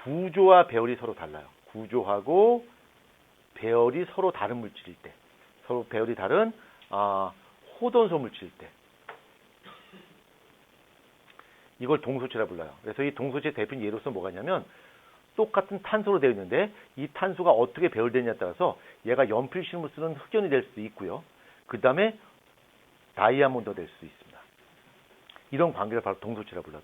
구조와 배열이 서로 달라요. 구조하고 배열이 서로 다른 물질일 때, 서로 배열이 다른 호돈소 물질일 때 이걸 동소체라 불러요. 그래서 이 동소체 대표적인 예로서 뭐가 있냐면 똑같은 탄소로 되어 있는데 이 탄소가 어떻게 배열되느냐에 따라서 얘가 연필심을 쓰는 흑연이 될 수도 있고요. 그 다음에 다이아몬드가 될 수도 있습니다. 이런 관계를 바로 동소체라 불러요.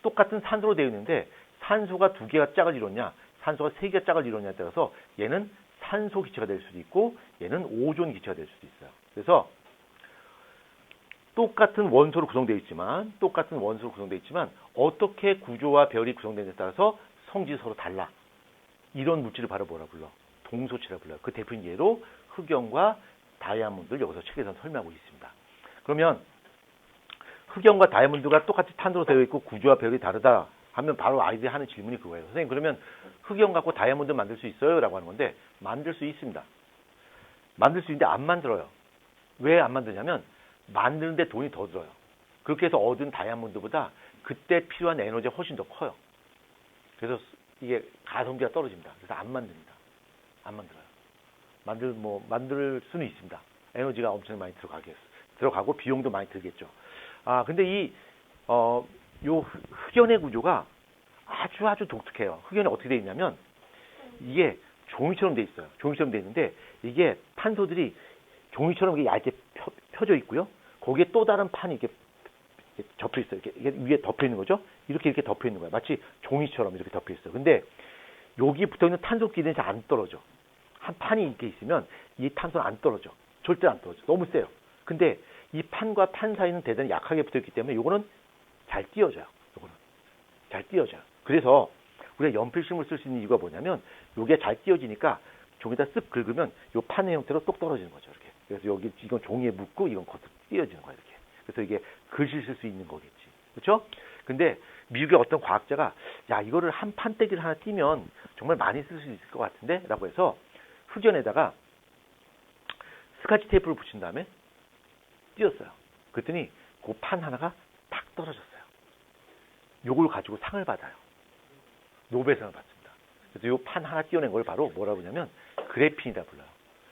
똑같은 산소로 되어 있는데 산소가 2개가 짝을 이뤘냐, 산소가 3개가 짝을 이뤘냐에 따라서 얘는 산소 기체가 될 수도 있고 얘는 오존 기체가 될 수도 있어요. 그래서 똑같은 원소로 구성되어 있지만 어떻게 구조와 배열이 구성되느냐에 따라서 성질이 서로 달라. 이런 물질을 바로 뭐라 불러? 동소체라 불러요. 그 대표적인 예로 흑연과 다이아몬드를 여기서 책에서 설명하고 있습니다. 그러면 흑연과 다이아몬드가 똑같이 탄소로 되어 있고 구조와 배열이 다르다 하면 바로 아이들이 하는 질문이 그거예요. 선생님, 그러면 흑연 갖고 다이아몬드 만들 수 있어요? 라고 하는 건데 만들 수 있습니다. 만들 수 있는데 안 만들어요. 왜 안 만드냐면 만드는데 돈이 더 들어요. 그렇게 해서 얻은 다이아몬드보다 그때 필요한 에너지가 훨씬 더 커요. 그래서 이게 가성비가 떨어집니다. 그래서 안 만듭니다. 안 만들어요. 만들 수는 있습니다. 에너지가 엄청 많이 들어가고 비용도 많이 들겠죠. 근데 요 흑연의 구조가 아주 독특해요. 흑연이 어떻게 되어 있냐면 이게 종이처럼 되어 있어요. 종이처럼 되어 있는데 이게 탄소들이 종이처럼 얇게 펴져 있고요. 거기에 또 다른 판이 이렇게 접혀 있어요. 이게 위에 덮여 있는 거죠. 이렇게 덮여 있는 거예요. 마치 종이처럼 이렇게 덮여 있어요. 근데 여기 붙어 있는 탄소끼리는 잘 안 떨어져. 한 판이 이렇게 있으면 이 탄소는 안 떨어져. 절대 안 떨어져. 너무 세요. 근데 이 판과 판 사이는 대단히 약하게 붙어 있기 때문에 요거는 잘 띄어져요. 잘 띄어져요. 그래서 우리가 연필심을 쓸 수 있는 이유가 뭐냐면 요게 잘 띄어지니까 종이에다 쓱 긁으면 요 판의 형태로 똑 떨어지는 거죠. 이렇게. 그래서 여기 이건 종이에 묻고 이건 겉으로 띄어지는 거예요. 이렇게. 그래서 이게 글씨 쓸 수 있는 거겠지. 그렇죠? 근데 미국의 어떤 과학자가 야, 이거를 한 판때기를 하나 띄면 정말 많이 쓸 수 있을 것 같은데 라고 해서 흑연에다가 스카치 테이프를 붙인 다음에 띄었어요. 그랬더니 그 판 하나가 탁 떨어졌어요. 요걸 가지고 상을 받아요. 노벨상을 받습니다. 그래서 요 판 하나 띄어낸 걸 바로 뭐라고 하냐면 그래핀이다 불러요.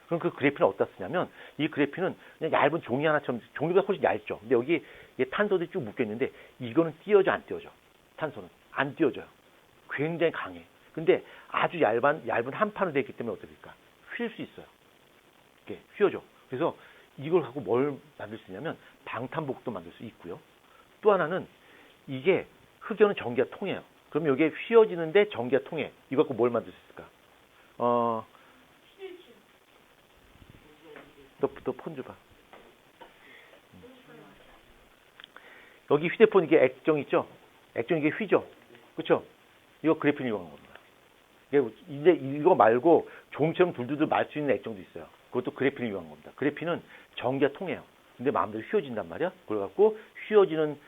그럼 그 그래핀을 어디다 쓰냐면 이 그래핀은 그냥 얇은 종이 하나처럼 종이보다 훨씬 얇죠. 근데 여기 탄소들이 쭉 묶여 있는데 이거는 띄어져 안 띄어져? 탄소는 안 띄어져요. 굉장히 강해. 근데 아주 얇은 한 판으로 되어 있기 때문에 어떻게 될까? 휠 수 있어요. 이렇게 휘어져. 그래서 이걸 갖고 뭘 만들 수 있냐면 방탄복도 만들 수 있고요. 또 하나는 이게 흑연은 전기가 통해요. 그럼 여기에 휘어지는데 전기가 통해. 이거 갖고 뭘 만들 수 있을까? 너 폰 줘봐. 여기 휴대폰 이게 액정 있죠? 액정 이게 휘죠? 그렇죠? 이거 그래핀 이용한 겁니다. 이제 이거 말고 종처럼 둘둘둘 말 수 있는 액정도 있어요. 그것도 그래핀을 이용한 겁니다. 그래핀은 전기가 통해요. 근데 마음대로 휘어진단 말이야. 그래갖고 휘어지는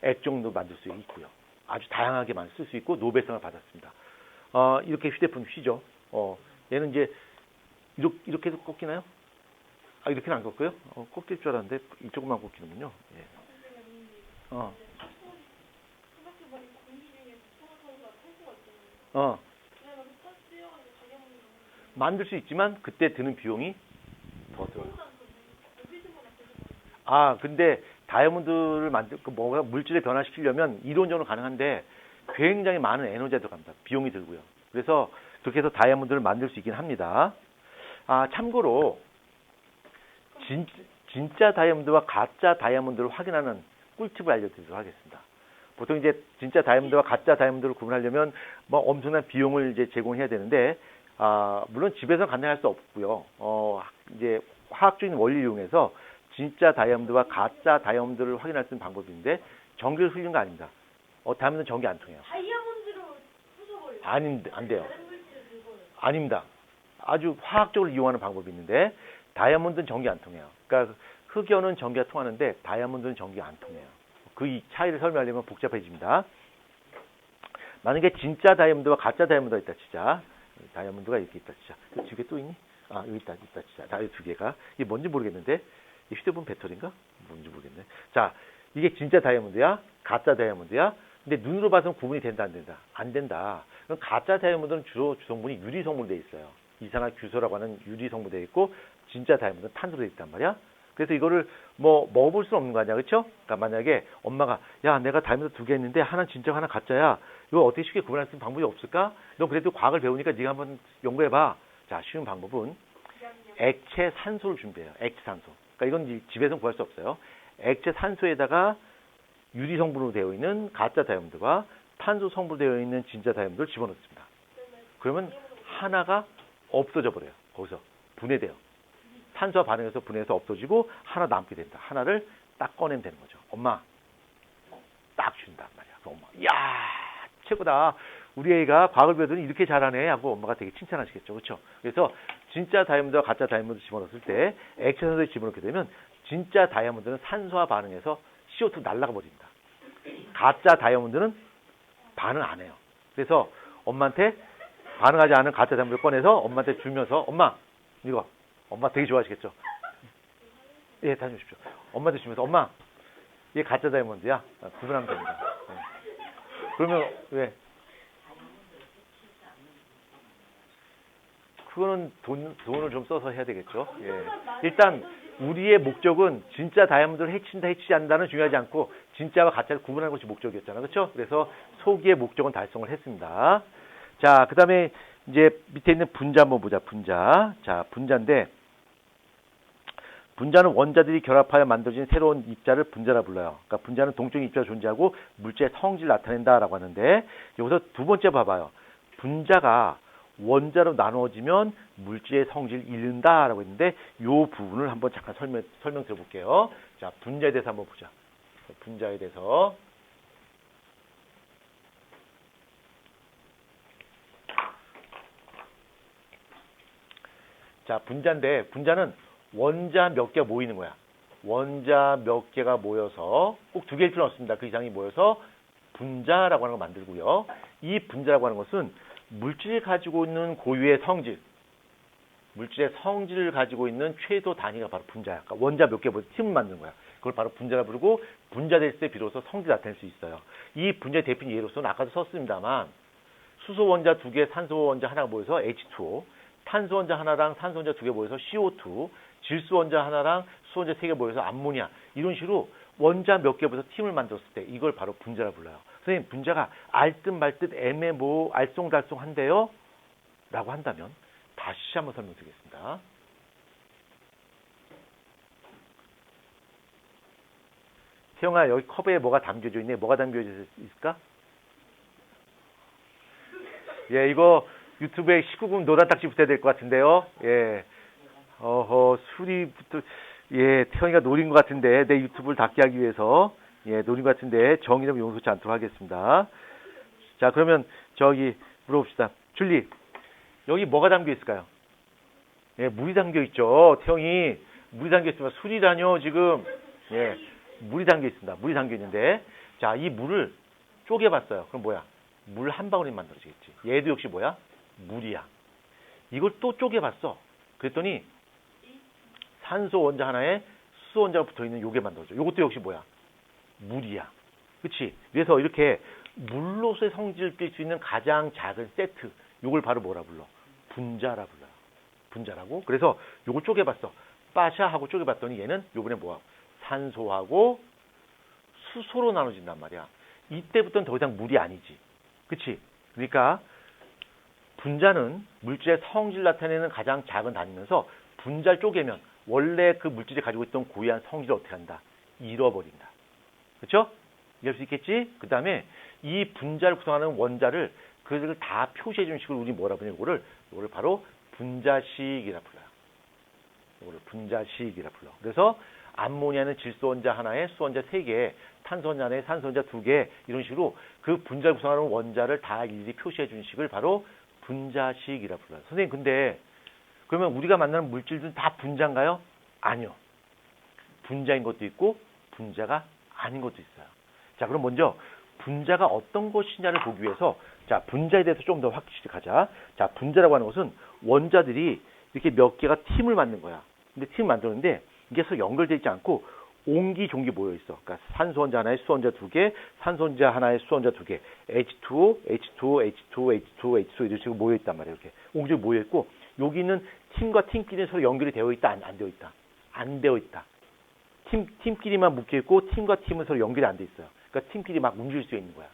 액정도 만들 수 있고요. 아주 다양하게 쓸 수 있고 노벨상을 받았습니다. 이렇게 휴대폰 휘죠. 얘는 이제 이렇게 해도 꺾이나요? 이렇게는 안 꺾어요? 꺾일 줄 알았는데 이쪽만 꺾이는군요. 예. 만들 수 있지만 그때 드는 비용이 더 들어요. 아, 근데 다이아몬드를 뭐가 물질을 변화시키려면 이론적으로 가능한데 굉장히 많은 에너지가 들어갑니다. 비용이 들고요. 그래서 그렇게 해서 다이아몬드를 만들 수 있긴 합니다. 아, 참고로 진짜 다이아몬드와 가짜 다이아몬드를 확인하는 꿀팁을 알려드리도록 하겠습니다. 보통 이제 진짜 다이아몬드와 가짜 다이아몬드를 구분하려면 뭐 엄청난 비용을 이제 제공해야 되는데, 물론 집에서 가능할 수 없고요. 이제 화학적인 원리를 이용해서 진짜 다이아몬드와 가짜 다이아몬드를 확인할 수 있는 방법인데 전기를 흘리는 거 아닙니다. 다이아몬드는 전기 안 통해요. 다이아몬드로 부숴버려요. 안 돼요. 다른 물질을 긁어요. 아닙니다. 아주 화학적으로 이용하는 방법이 있는데 다이아몬드는 전기 안 통해요. 그러니까 흑연은 전기가 통하는데 다이아몬드는 전기가 안 통해요. 그 차이를 설명하려면 복잡해집니다. 만약에 진짜 다이아몬드와 가짜 다이아몬드가 있다 치자. 다이아몬드가 이렇게 있다 치자. 두 개 또 있니? 여기 있다 치자. 다 두 개가. 이게 뭔지 모르겠는데 이 휴대폰 배터리인가? 뭔지 모르겠네. 자, 이게 진짜 다이아몬드야? 가짜 다이아몬드야? 근데 눈으로 봐서는 구분이 된다 안 된다? 안 된다. 그럼 가짜 다이아몬드는 주로 주성분이 유리 성분으로 되어 있어요. 이산화 규소라고 하는 유리 성분으로 되어 있고 진짜 다이아몬드는 탄소로 되어 있단 말이야. 그래서 이거를 뭐 먹어볼 수는 없는 거 아니야, 그렇죠? 그러니까 만약에 엄마가 야 내가 다이아몬드 두 개 있는데 하나 진짜 하나 가짜야. 이거 어떻게 쉽게 구분할 수 있는 방법이 없을까? 너 그래도 과학을 배우니까 네가 한번 연구해봐. 자, 쉬운 방법은 액체 산소를 준비해요. 액체 산소. 그러니까 이건 집에서는 구할 수 없어요. 액체 산소에다가 유리 성분으로 되어 있는 가짜 다이아몬드와 탄소 성분으로 되어 있는 진짜 다이아몬드를 집어넣습니다. 그러면 하나가 없어져 버려요. 거기서 분해돼요. 탄소와 반응해서 분해해서 없어지고 하나 남게 된다. 하나를 딱 꺼내면 되는 거죠. 엄마 딱 준단 말이야. 그 엄마 야 최고다. 우리 애가 과학을 배우더니 이렇게 잘하네 하고 엄마가 되게 칭찬하시겠죠. 그렇죠? 그래서 진짜 다이아몬드와 가짜 다이아몬드 집어넣었을 때 액체 산소에 집어넣게 되면 진짜 다이아몬드는 산소와 반응해서 CO2 날아가 버립니다. 가짜 다이아몬드는 반응 안 해요. 그래서 엄마한테 반응하지 않은 가짜 다이아몬드를 꺼내서 엄마한테 주면서 엄마 이거 엄마 되게 좋아하시겠죠? 예, 다녀오십시오. 엄마한테 주면서 엄마 이게 가짜 다이아몬드야. 구분하면 됩니다. 네. 그러면 왜? 그거는 돈을 좀 써서 해야 되겠죠. 예. 일단 우리의 목적은 진짜 다이아몬드를 해치지 않는다는 중요하지 않고 진짜와 가짜를 구분하는 것이 목적이었잖아요. 그렇죠? 그래서 소기의 목적은 달성을 했습니다. 자, 그 다음에 이제 밑에 있는 분자 한번 보자. 분자. 자, 분자인데 분자는 원자들이 결합하여 만들어진 새로운 입자를 분자라 불러요. 그러니까 분자는 동적인 입자가 존재하고 물질의 성질을 나타낸다라고 하는데 여기서 두 번째 봐봐요. 분자가 원자로 나누어지면 물질의 성질을 잃는다라고 했는데 이 부분을 한번 잠깐 설명 드려볼게요. 자, 분자에 대해서 한번 보자. 분자에 대해서. 자, 분자인데 분자는 원자 몇 개가 모이는 거야. 원자 몇 개가 모여서 꼭 두 개일 필요는 없습니다. 그 이상이 모여서 분자라고 하는 걸 만들고요. 이 분자라고 하는 것은 물질이 가지고 있는 고유의 성질, 물질의 성질을 가지고 있는 최소 단위가 바로 분자야. 그러니까 원자 몇 개 모여서 팀을 만드는 거야. 그걸 바로 분자라 부르고 분자 됐을 때 비로소 성질이 나타낼 수 있어요. 이 분자의 대표적인 예로서는 아까도 썼습니다만 수소 원자 두 개, 산소 원자 하나가 모여서 H2O, 탄소 원자 하나랑 산소 원자 두 개 모여서 CO2, 질소 원자 하나랑 수소 원자 세 개 모여서 암모니아, 이런 식으로 원자 몇 개 모여서 팀을 만들었을 때 이걸 바로 분자라 불러요. 선생님, 분자가 알듯 말듯 애매모 알쏭달쏭한데요? 라고 한다면 다시 한번 설명드리겠습니다. 태영아, 여기 컵에 뭐가 담겨져 있네. 뭐가 담겨져 있을까? 예, 이거 유튜브에 19금 노란딱지 붙여야 될 것 같은데요. 예. 수리부터, 예, 태영이가 노린 것 같은데, 내 유튜브를 닫게 하기 위해서, 예, 노린 것 같은데, 정의 좀 용서치 않도록 하겠습니다. 자, 그러면, 물어봅시다. 줄리, 여기 뭐가 담겨 있을까요? 예, 물이 담겨 있죠. 태영이, 물이 담겨 있으면 술이라뇨, 지금. 예, 물이 담겨 있습니다. 물이 담겨 있는데, 자, 이 물을 쪼개봤어요. 그럼 뭐야? 물 한 방울이 만들어지겠지. 얘도 역시 뭐야? 물이야. 이걸 또 쪼개봤어. 그랬더니 산소 원자 하나에 수소 원자가 붙어있는 요게 만들어져. 요것도 역시 뭐야? 물이야. 그치? 그래서 이렇게 물로서의 성질을 띨 수 있는 가장 작은 세트, 요걸 바로 뭐라 불러? 분자라 불러요. 분자라고. 그래서 요걸 쪼개봤어. 빠샤하고 쪼개봤더니 얘는 요번에 뭐야? 산소하고 수소로 나눠진단 말이야. 이때부터는 더 이상 물이 아니지. 그치? 그러니까 분자는 물질의 성질 나타내는 가장 작은 단위면서 분자를 쪼개면 원래 그 물질이 가지고 있던 고유한 성질을 어떻게 한다? 잃어버린다. 그렇죠? 이해할 수 있겠지? 그 다음에 이 분자를 구성하는 원자를 그들을 다 표시해 주는 식으로 우리 뭐라 부르냐? 이거를 바로 분자식이라 불러요. 이거를 분자식이라 불러. 그래서 암모니아는 질소원자 하나에 수소원자 3개, 탄소원자 하나에 산소원자 2개 이런 식으로 그 분자를 구성하는 원자를 다 일일이 표시해 주는 식을 바로 분자식이라 불러요. 선생님 근데 그러면 우리가 만나는 물질들은 다 분자인가요? 아니요. 분자인 것도 있고 분자가 아닌 것도 있어요. 자, 그럼 먼저 분자가 어떤 것이냐를 보기 위해서 자, 분자에 대해서 좀 더 확실히 가자. 자, 분자라고 하는 것은 원자들이 이렇게 몇 개가 팀을 만든 거야. 근데 팀을 만들었는데 이게 서로 연결되어 있지 않고 옹기종기 모여 있어. 그러니까 산소원자 하나에 수소원자 2개, 산소원자 하나에 수소원자 2개, H2O, H2O, H2O, H2O, H2O 이런 식으로 모여 있단 말이에요. 이렇게 옹기종기 모여 있고 여기 있는 팀과 팀끼리 서로 연결이 되어 있다, 안 되어 있다? 안 되어 있다. 팀끼리만 묶여 있고 팀과 팀은 서로 연결이 안 돼 있어요. 그러니까 팀끼리 막 움직일 수 있는 거야.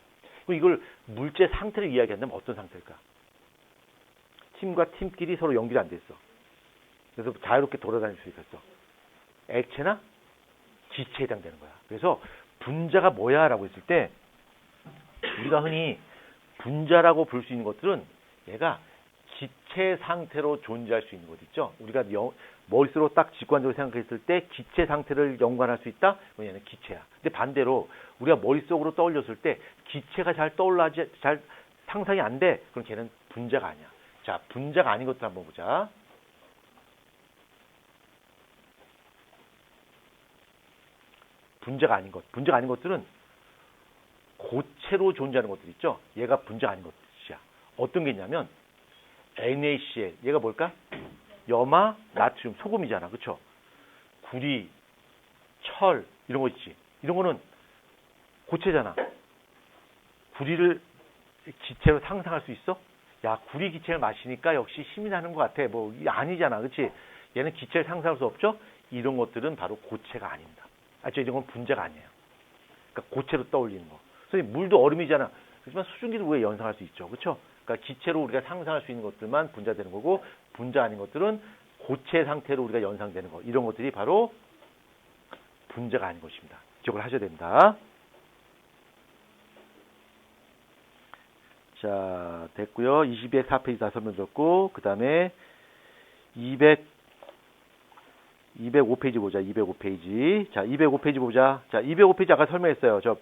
그럼 이걸 물질 상태를 이야기한다면 어떤 상태일까? 팀과 팀끼리 서로 연결이 안 돼 있어. 그래서 자유롭게 돌아다닐 수 있겠어. 액체나 기체에 해당되는 거야. 그래서 분자가 뭐야? 라고 했을 때 우리가 흔히 분자라고 볼 수 있는 것들은 얘가 기체 상태로 존재할 수 있는 것 있죠. 우리가 머릿속으로 딱 직관적으로 생각했을 때 기체 상태를 연관할 수 있다? 그럼 얘는 기체야. 근데 반대로 우리가 머릿속으로 떠올렸을 때 기체가 잘 상상이 안 돼. 그럼 걔는 분자가 아니야. 자, 분자가 아닌 것들 한번 보자. 분자가 아닌 것. 분자가 아닌 것들은 고체로 존재하는 것들 있죠. 얘가 분자가 아닌 것이야. 어떤 게 있냐면 NaCl. 얘가 뭘까? 염화, 나트륨, 소금이잖아. 그렇죠? 구리, 철 이런 거 있지. 이런 거는 고체잖아. 구리를 기체로 상상할 수 있어? 야, 구리 기체를 마시니까 역시 힘이 나는 것 같아. 뭐 아니잖아. 그렇지? 얘는 기체를 상상할 수 없죠? 이런 것들은 바로 고체가 아닙니다. 이런 건 분자가 아니에요. 그러니까 고체로 떠올리는 거. 선생님, 물도 얼음이잖아. 그렇지만 수증기도 왜 연상할 수 있죠. 그렇죠? 그러니까 기체로 우리가 상상할 수 있는 것들만 분자되는 거고 분자 아닌 것들은 고체 상태로 우리가 연상되는 거. 이런 것들이 바로 분자가 아닌 것입니다. 기억을 하셔야 됩니다. 자, 됐고요. 204페이지 다 설명드렸고 그 다음에 205페이지 보자. 205페이지. 자, 205페이지 보자. 자, 205페이지 아까 설명했어요. 저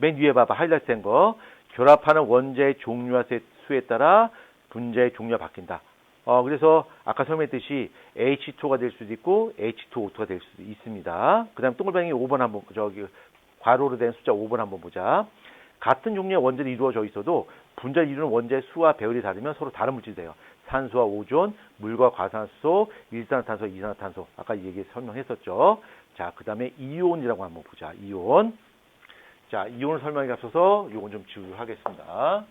맨 위에 봐봐. 하이라이트 된 거. 결합하는 원자의 종류와 수에 따라 분자의 종류가 바뀐다. 그래서 아까 설명했듯이 H2가 될 수도 있고 H2O2가 될 수도 있습니다. 그 다음 동글뱅이 5번 한번 괄호로 된 숫자 5번 한번 보자. 같은 종류의 원자들이 이루어져 있어도 분자를 이루는 원자의 수와 배율이 다르면 서로 다른 물질이 돼요. 산소와 오존, 물과 과산화수소, 일산화탄소, 이산화탄소. 아까 이 얘기 설명했었죠. 자, 그 다음에 이온이라고 한번 보자. 이온. 자, 이온을 설명에 앞서서 이건 좀 지우하겠습니다.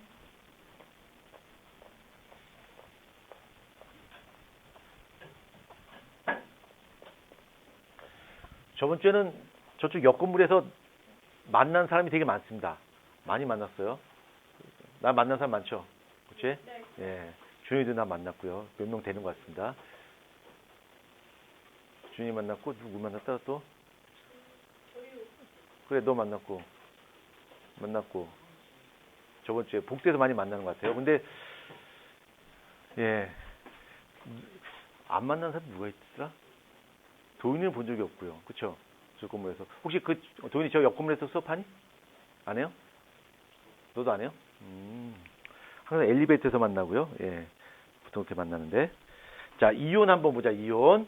저번 주에는 저쪽 옆 건물에서 만난 사람이 되게 많습니다. 많이 만났어요. 나 만난 사람 많죠? 그치? 네. 예. 준이도 나 만났고요. 몇 명 되는 것 같습니다. 준이 만났고, 누구 만났다 또? 그래, 너 만났고. 저번 주에 복도에서 많이 만나는 것 같아요. 근데, 예. 안 만난 사람 누가 있더라? 도윤이는 본 적이 없고요. 그쵸? 저 건물에서. 혹시 도윤이 저 옆 건물에서 수업하니? 안 해요? 너도 안 해요? 항상 엘리베이터에서 만나고요. 예. 보통 이렇게 만나는데. 자, 이온 한번 보자. 이온.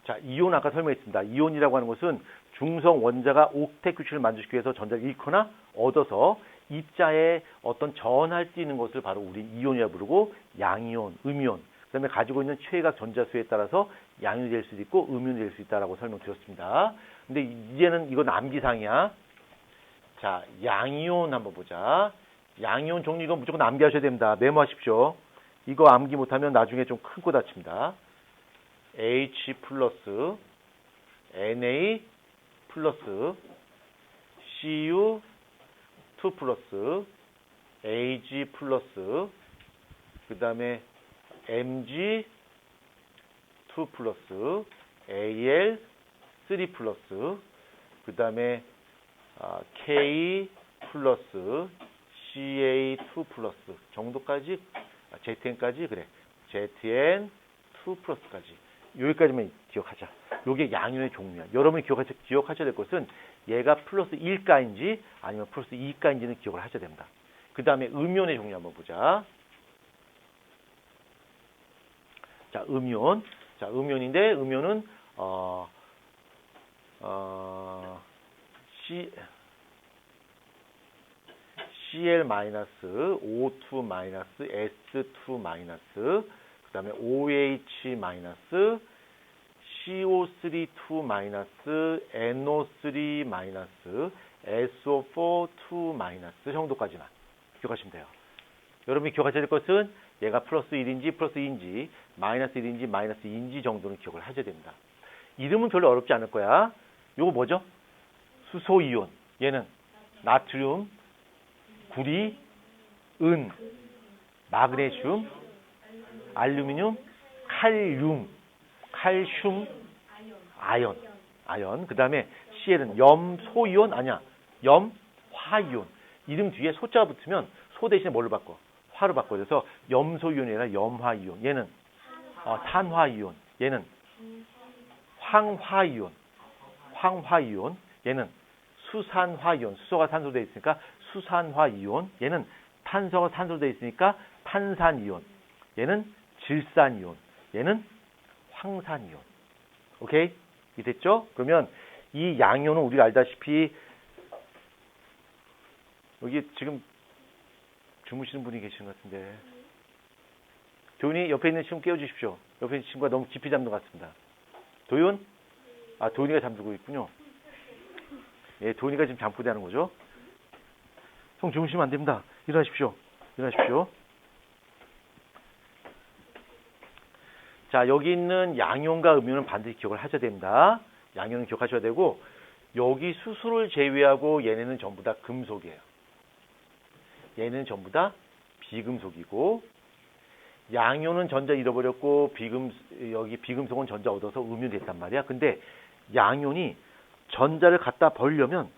자, 이온 아까 설명했습니다. 이온이라고 하는 것은 중성 원자가 옥텟 규칙을 만들기 위해서 전자를 잃거나 얻어서 입자에 어떤 전할 수 있는 것을 바로 우리 이온이라고 부르고 양이온, 음이온, 그다음에 가지고 있는 최각 전자수에 따라서 양이온이 될 수도 있고 음이온이 될 수 있다라고 설명드렸습니다. 근데 이제는 이건 암기상이야. 자, 양이온 한번 보자. 양이온 종류 이거 무조건 암기하셔야 됩니다. 메모하십시오. 이거 암기 못하면 나중에 좀 큰 거 다칩니다. H 플러스 Na 플러스 Cu 2 플러스 Ag 플러스 그 다음에 Mg 2 플러스 Al 3 플러스 그 다음에 K 플러스 CA2 플러스 정도까지 ZN까지 그래 ZN2 플러스까지 여기까지만 기억하자. 요게 양이온의 종류야. 여러분이 기억하셔야 될 것은 얘가 플러스 1가인지 아니면 플러스 2가인지는 기억을 하셔야 됩니다. 그 다음에 음이온의 종류 한번 보자. 자, 음이온. 자, 음이온인데 음이온은 Cl-O2- S2- 그 다음에 OH- CO32- NO3- SO42- 정도까지만 기억하시면 돼요. 여러분이 기억하셔야 될 것은 얘가 플러스 1인지 플러스 2인지 마이너스 1인지 마이너스 2인지 정도는 기억을 하셔야 됩니다. 이름은 별로 어렵지 않을 거야. 요거 뭐죠? 수소이온. 얘는 나트륨, 구리, 은, 마그네슘, 알루미늄, 칼륨, 아연. 그 다음에 Cl은 염소이온 아니야. 염화이온. 이름 뒤에 소자가 붙으면 소 대신에 뭘로 바꿔? 화로 바꿔. 그래서 염소이온이 아니라 염화이온. 얘는 탄화이온. 얘는 황화이온. 얘는 수산화이온. 수소가 산소로 되어 있으니까 수산화이온. 얘는 탄소가 산소로 되어 있으니까 탄산이온. 얘는 질산이온. 얘는 황산이온. 오케이? 이 됐죠? 그러면 이 양이온은 우리가 알다시피 여기 지금 주무시는 분이 계시는 것 같은데 도윤이 옆에 있는 친구 깨워주십시오. 옆에 있는 친구가 너무 깊이 잠든 것 같습니다. 도윤? 도윤이가 잠들고 있군요. 예, 도윤이가 지금 잠꼬대하는 거죠. 형 주무시면 안 됩니다. 일어나십시오. 자, 여기 있는 양이온과 음이온은 반드시 기억을 하셔야 됩니다. 양이온은 기억하셔야 되고 여기 수소를 제외하고 얘네는 전부 다 금속이에요. 얘는 전부 다 비금속이고 양이온은 전자 잃어버렸고 여기 비금속은 전자 얻어서 음이온이 됐단 말이야. 근데 양이온이 전자를 갖다 버리려면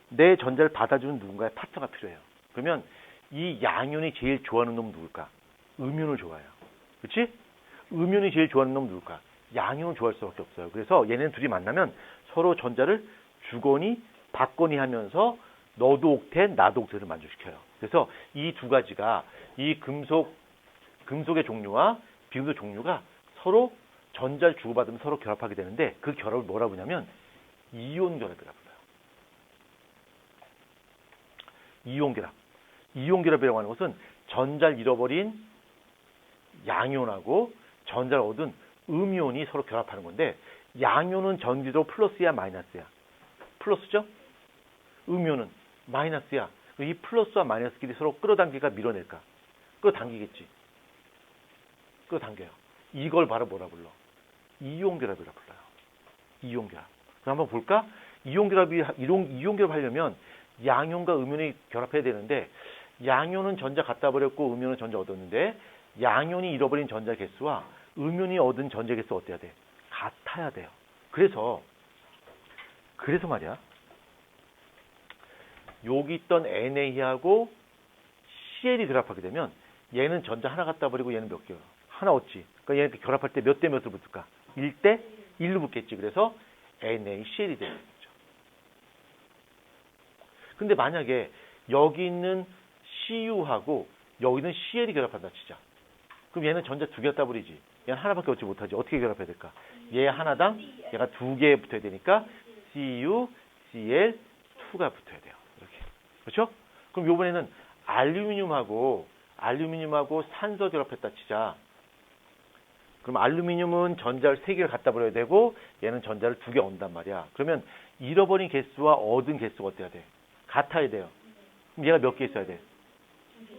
내 전자를 받아주는 누군가의 파트너가 필요해요. 그러면 이 양이온이 제일 좋아하는 놈은 누굴까? 음이온을 좋아해요. 그렇지? 음이온이 제일 좋아하는 놈은 누굴까? 양이온을 좋아할 수밖에 없어요. 그래서 얘네는 둘이 만나면 서로 전자를 주거니 받거니 하면서 너도 옥텐, 나도 옥텐을 만족시켜요. 그래서 이 두 가지가 이 금속의 종류와 비금속 종류가 서로 전자를 주고받으면 서로 결합하게 되는데 그 결합을 뭐라고 하냐면 이온 결합이라고 불러요. 이온 결합이라고 하는 것은 전자를 잃어버린 양이온하고 전자를 얻은 음이온이 서로 결합하는 건데 양이온은 전기도 플러스야 마이너스야? 플러스죠? 음이온은 마이너스야. 이 플러스와 마이너스끼리 서로 끌어당기가 밀어낼까? 끌어당기겠지. 끌어당겨요. 이걸 바로 뭐라 불러? 이온 결합이라 불러요. 이온 결합. 그럼 한번 볼까? 이온 결합 하려면 양이온과 음이온이 결합해야 되는데 양이온은 전자 갖다 버렸고 음이온은 전자 얻었는데 양이온이 잃어버린 전자 개수와 음이온이 얻은 전자 개수 어때야 돼? 같아야 돼요. 그래서 말이야. 여기 있던 NA하고 CL이 결합하게 되면 얘는 전자 하나 갖다 버리고 얘는 몇 개요? 하나 얻지. 그러니까 얘는 결합할 때 몇 대 몇으로 붙을까? 1대 1로 붙겠지. 그래서 NaCl이 되는 거죠. 근데 만약에 여기 있는 CU하고 여기는 CL이 결합한다 치자. 그럼 얘는 전자 두 개 갖다 버리지. 얘는 하나밖에 얻지 못하지. 어떻게 결합해야 될까? 얘 하나당 얘가 두 개 붙어야 되니까 CU, CL, 2가 붙어야 돼요. 이렇게. 그렇죠? 그럼 이번에는 알루미늄하고 산소 결합했다 치자. 그럼 알루미늄은 전자를 3개를 갖다 버려야 되고 얘는 전자를 2개 얻는단 말이야. 그러면 잃어버린 개수와 얻은 개수가 어때야 돼? 같아야 돼요. 그럼 얘가 몇 개 있어야 돼?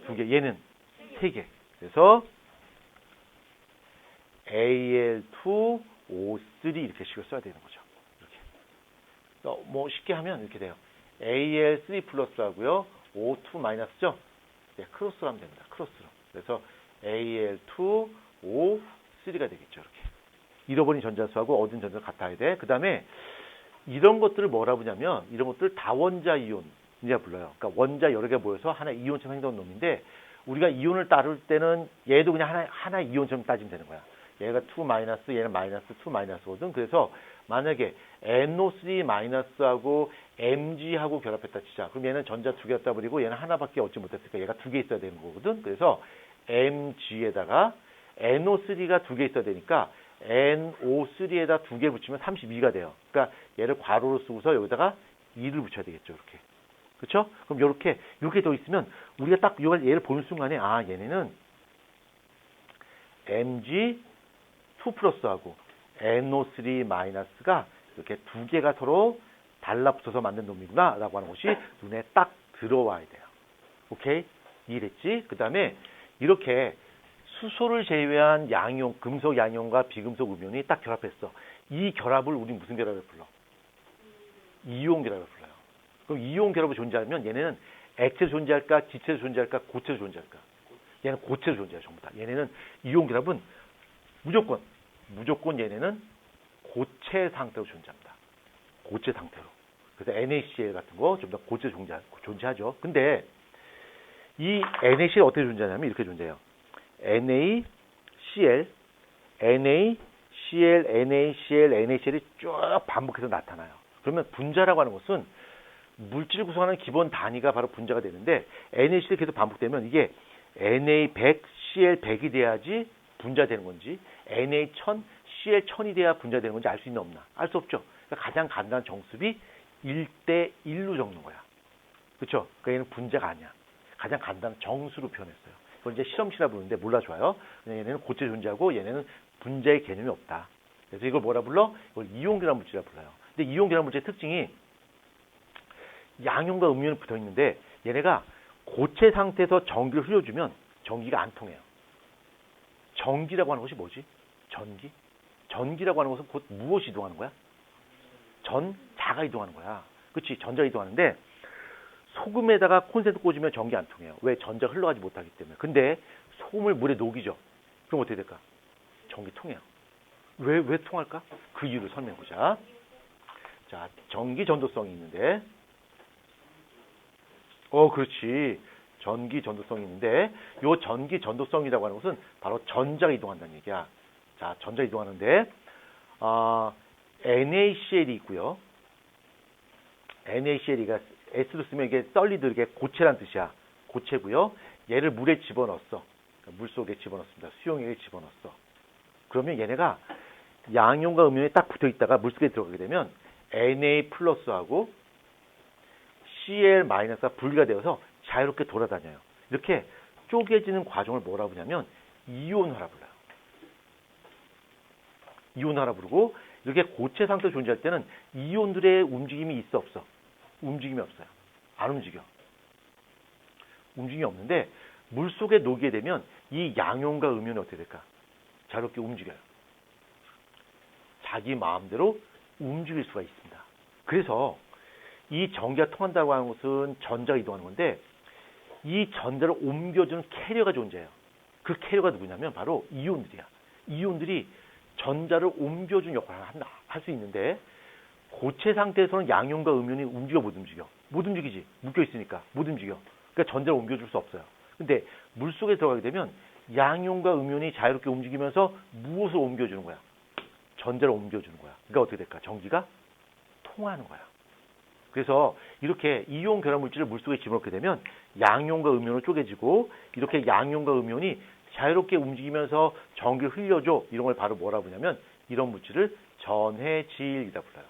2개, 얘는 3개. 그래서 Al2O3 이렇게 식을 써야 되는 거죠. 이렇게. 뭐 쉽게 하면 이렇게 돼요. Al3 플러스하고요. O2 마이너스죠. 네, 크로스로 하면 됩니다. 크로스로. 그래서 Al2O3가 되겠죠. 이렇게. 잃어버린 전자수하고 얻은 전자수 같아야 돼. 그 다음에 이런 것들을 뭐라 부르냐면 이런 것들 다원자 이온이라 불러요. 그러니까 원자 여러 개 모여서 하나의 이온처럼 행동하는 놈인데 우리가 이온을 따를 때는 얘도 그냥 하나의 이온처럼 따지면 되는 거야. 얘가 2 마이너스, 얘는 마이너스 2 마이너스거든. 그래서 만약에 NO3 마이너스하고 Mg하고 결합했다 치자. 그럼 얘는 전자 2개 따버리고 얘는 하나밖에 얻지 못했으니까 얘가 2개 있어야 되는 거거든. 그래서 Mg에다가 NO3가 2개 있어야 되니까 NO3에다 2개 붙이면 32가 돼요. 그러니까 얘를 괄호로 쓰고서 여기다가 2를 붙여야 되겠죠. 이렇게. 그렇죠? 그럼 이렇게 더 있으면 우리가 딱 얘를 보는 순간에 아 얘네는 Mg2 플러스하고 NO3 마이너스가 이렇게 2개가 서로 달라붙어서 만든 놈이구나 라고 하는 것이 눈에 딱 들어와야 돼요. 오케이? 이해됐지? 그 다음에 이렇게 수소를 제외한 양이온, 금속 양이온과 비금속 음이온이 딱 결합했어. 이 결합을 우리 무슨 결합을 불러? 이온 결합을 불러요. 그럼 이온 결합이 존재하면 얘네는 액체로 존재할까, 기체로 존재할까, 고체로 존재할까? 얘는 고체로 존재해요, 전부 다. 얘네는 이온 결합은 무조건 얘네는 고체 상태로 존재합니다. 고체 상태로. 그래서 NaCl 같은 거 좀 더 고체로 존재하죠. 근데 이 NaCl 어떻게 존재하냐면 이렇게 존재해요. NaCl, NaCl, NaCl, NaCl이 쭉 반복해서 나타나요. 그러면 분자라고 하는 것은 물질을 구성하는 기본 단위가 바로 분자가 되는데 NaCl이 계속 반복되면 이게 Na100, Cl100이 돼야지 분자되는 건지 Na1000, Cl1000이 돼야 분자되는 건지 알 수 있나 없나? 알 수 없죠. 그러니까 가장 간단한 정수비 1대1로 적는 거야. 그렇죠? 그러니까 얘는 분자가 아니야. 가장 간단한 정수로 표현했어요. 그걸 이제 실험실이라 부르는데 몰라줘요. 얘네는 고체 존재하고 얘네는 분자의 개념이 없다. 그래서 이걸 뭐라 불러? 이걸 이온결합 물질이라 불러요. 근데 이온결합 물질의 특징이 양이온과 음이온이 붙어 있는데 얘네가 고체 상태에서 전기를 흘려주면 전기가 안 통해요. 전기라고 하는 것이 뭐지? 전기? 전기라고 하는 것은 곧 무엇이 이동하는 거야? 전자가 이동하는 거야. 그렇지? 전자가 이동하는데 소금에다가 콘센트 꽂으면 전기 안 통해요. 왜? 전자가 흘러가지 못하기 때문에. 근데 소금을 물에 녹이죠. 그럼 어떻게 될까? 전기 통해요. 왜 통할까? 그 이유를 설명해보자. 자, 전기 전도성이 있는데 그렇지. 전기 전도성이 있는데 요 전기 전도성이라고 하는 것은 바로 전자가 이동한다는 얘기야. 자, 전자 이동하는데 NaCl이 있고요. NaCl이가 S로 쓰면 이게 썰리드 이게 고체란 뜻이야. 고체고요. 얘를 물에 집어넣었어. 그러니까 물 속에 집어넣습니다. 수용액에 집어넣었어. 그러면 얘네가 양이온과 음이온이 딱 붙어 있다가 물 속에 들어가게 되면 Na 플러스하고 Cl 마이너스가 분리가 되어서 자유롭게 돌아다녀요. 이렇게 쪼개지는 과정을 뭐라 부르냐면 이온화라 불러요. 이온화라 부르고 이렇게 고체 상태로 존재할 때는 이온들의 움직임이 있어 없어? 움직임이 없어요. 안 움직여. 움직임이 없는데 물속에 녹이게 되면 이 양이온과 음이온이 어떻게 될까? 자유롭게 움직여요. 자기 마음대로 움직일 수가 있습니다. 그래서 이 전기가 통한다고 하는 것은 전자가 이동하는 건데 이 전자를 옮겨주는 캐리어가 존재해요. 그 캐리어가 누구냐면 바로 이온들이야. 이온들이 전자를 옮겨주는 역할을 할 수 있는데 고체 상태에서는 양이온과 음이온이 움직여 못 움직여? 못 움직이지. 묶여 있으니까 못 움직여. 그러니까 전자를 옮겨줄 수 없어요. 근데 물속에 들어가게 되면 양이온과 음이온이 자유롭게 움직이면서 무엇을 옮겨주는 거야? 전자를 옮겨주는 거야. 그러니까 어떻게 될까? 전기가 통하는 거야. 그래서 이렇게 이온 결합 물질을 물속에 집어넣게 되면 양이온과 음이온은 쪼개지고 이렇게 양이온과 음이온이 자유롭게 움직이면서 전기를 흘려줘. 이런 걸 바로 뭐라 부르냐면 이런 물질을 전해질이라 불러요.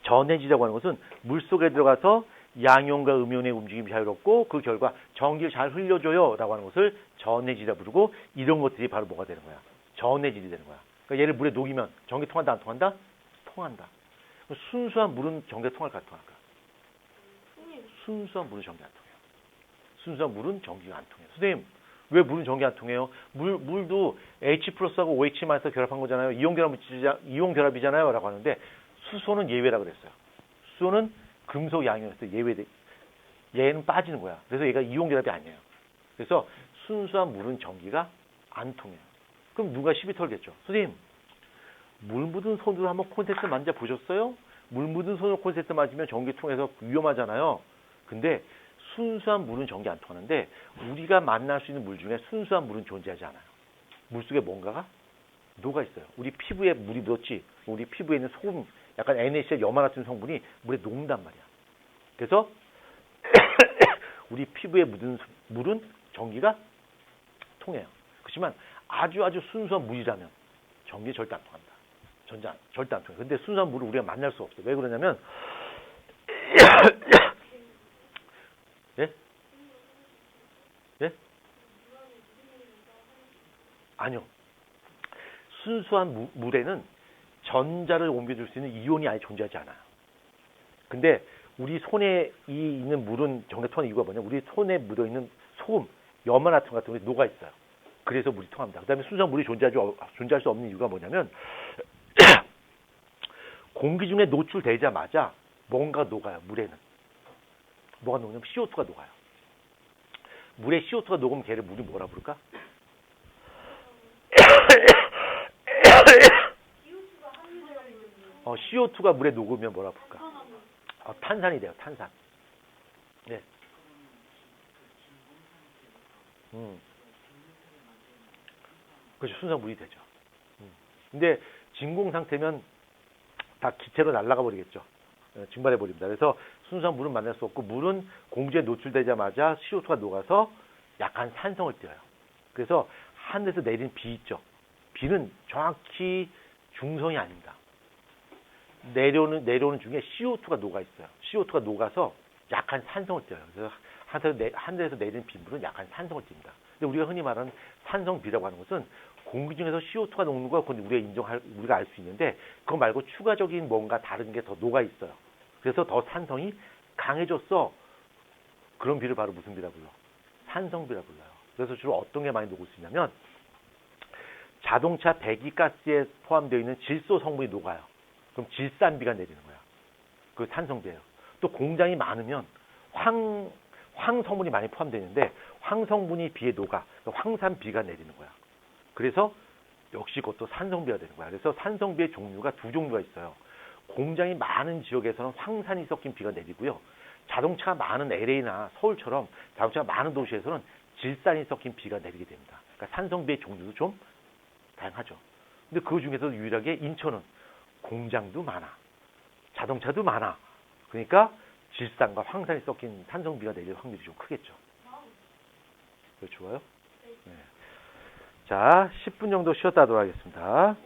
전해질이라고 하는 것은 물속에 들어가서 양이온과 음이온의 움직임이 자유롭고 그 결과 전기를 잘 흘려줘요 라고 하는 것을 전해질이라 부르고 이런 것들이 바로 뭐가 되는 거야? 전해질이 되는 거야. 그러니까 얘를 물에 녹이면 전기 통한다 안 통한다? 통한다. 순수한 물은 전기가 통할까 안 통할까? 순수한 물은 전기 안 통해요. 순수한 물은 전기가 안 통해요. 선생님, 왜 물은 전기 안 통해요? 물도 H 플러스하고 OH만서 결합한 거잖아요. 이온 결합이잖아요. 라고 하는데 수소는 예외라 그랬어요. 수소는 금속 양이었을 때 예외돼. 얘는 빠지는 거야. 그래서 얘가 이온 결합이 아니에요. 그래서 순수한 물은 전기가 안 통해요. 그럼 누가 시비 털겠죠? 선생님, 물 묻은 손으로 한번 콘센트 만져보셨어요? 물 묻은 손으로 콘센트 맞으면 전기 통해서 위험하잖아요. 근데 순수한 물은 전기 안 통하는데 우리가 만날 수 있는 물 중에 순수한 물은 존재하지 않아요. 물속에 뭔가가 녹아 있어요. 우리 피부에 물이 묻었지. 우리 피부에 있는 소금, 약간 NaCl 염화 같은 성분이 물에 녹는단 말이야. 그래서 우리 피부에 묻은 물은 전기가 통해요. 그렇지만 아주 순수한 물이라면 전기 절대 안 통한다. 절대 안 통해요. 근데 순수한 물을 우리가 만날 수 없어요. 왜 그러냐면 예? 예? 아니요. 순수한 물에는 전자를 옮겨줄 수 있는 이온이 아예 존재하지 않아요. 근데 우리 손에 있는 물은 전기가 통하는 이유가 뭐냐면 우리 손에 묻어있는 소금, 염화나트륨 같은 게 녹아 있어요. 그래서 물이 통합니다. 그 다음에 순수한 물이 존재할 수 없는 이유가 뭐냐면 공기 중에 노출되자마자 뭔가 녹아요. 물에는. 뭐가 녹냐면 CO2가 녹아요. 물에 CO2가 녹으면 걔를 물이 뭐라 부를까? CO2가 물에 녹으면 뭐라 부를까? 탄산이 돼요. 탄산. 네. 그렇죠. 순수한 물이 되죠. 근데 진공 상태면 다 기체로 날아가 버리겠죠. 증발해 버립니다. 그래서 순수한 물은 만날 수 없고 물은 공기에 노출되자마자 CO2가 녹아서 약한 산성을 띄어요. 그래서 하늘에서 내린 비 있죠. 비는 정확히 중성이 아닙니다. 내려오는 중에 CO2가 녹아 있어요. CO2가 녹아서 약한 산성을 띄어요. 그래서 하늘에서 내리는 빗물은 약한 산성을 띱니다. 근데 우리가 흔히 말하는 산성비라고 하는 것은 공기 중에서 CO2가 녹는 거 그건 우리가 알 수 있는데 그거 말고 추가적인 뭔가 다른 게 더 녹아 있어요. 그래서 더 산성이 강해졌어. 그런 비를 바로 무슨 비라 불러? 산성비라 불러요. 그래서 주로 어떤 게 많이 녹을 수 있냐면 자동차 배기가스에 포함되어 있는 질소 성분이 녹아요. 그럼 질산비가 내리는 거야. 그 산성비예요. 또 공장이 많으면 황 성분이 많이 포함되어 있는데 황 성분이 비에 녹아. 황산비가 내리는 거야. 그래서 역시 그것도 산성비가 되는 거야. 그래서 산성비의 종류가 두 종류가 있어요. 공장이 많은 지역에서는 황산이 섞인 비가 내리고요. 자동차가 많은 LA나 서울처럼 자동차가 많은 도시에서는 질산이 섞인 비가 내리게 됩니다. 그러니까 산성비의 종류도 좀 다양하죠. 근데 그 중에서도 유일하게 인천은 공장도 많아. 자동차도 많아. 그러니까 질산과 황산이 섞인 산성비가 내릴 확률이 좀 크겠죠. 그거 좋아요? 네. 자, 10분 정도 쉬었다 하도록 하겠습니다.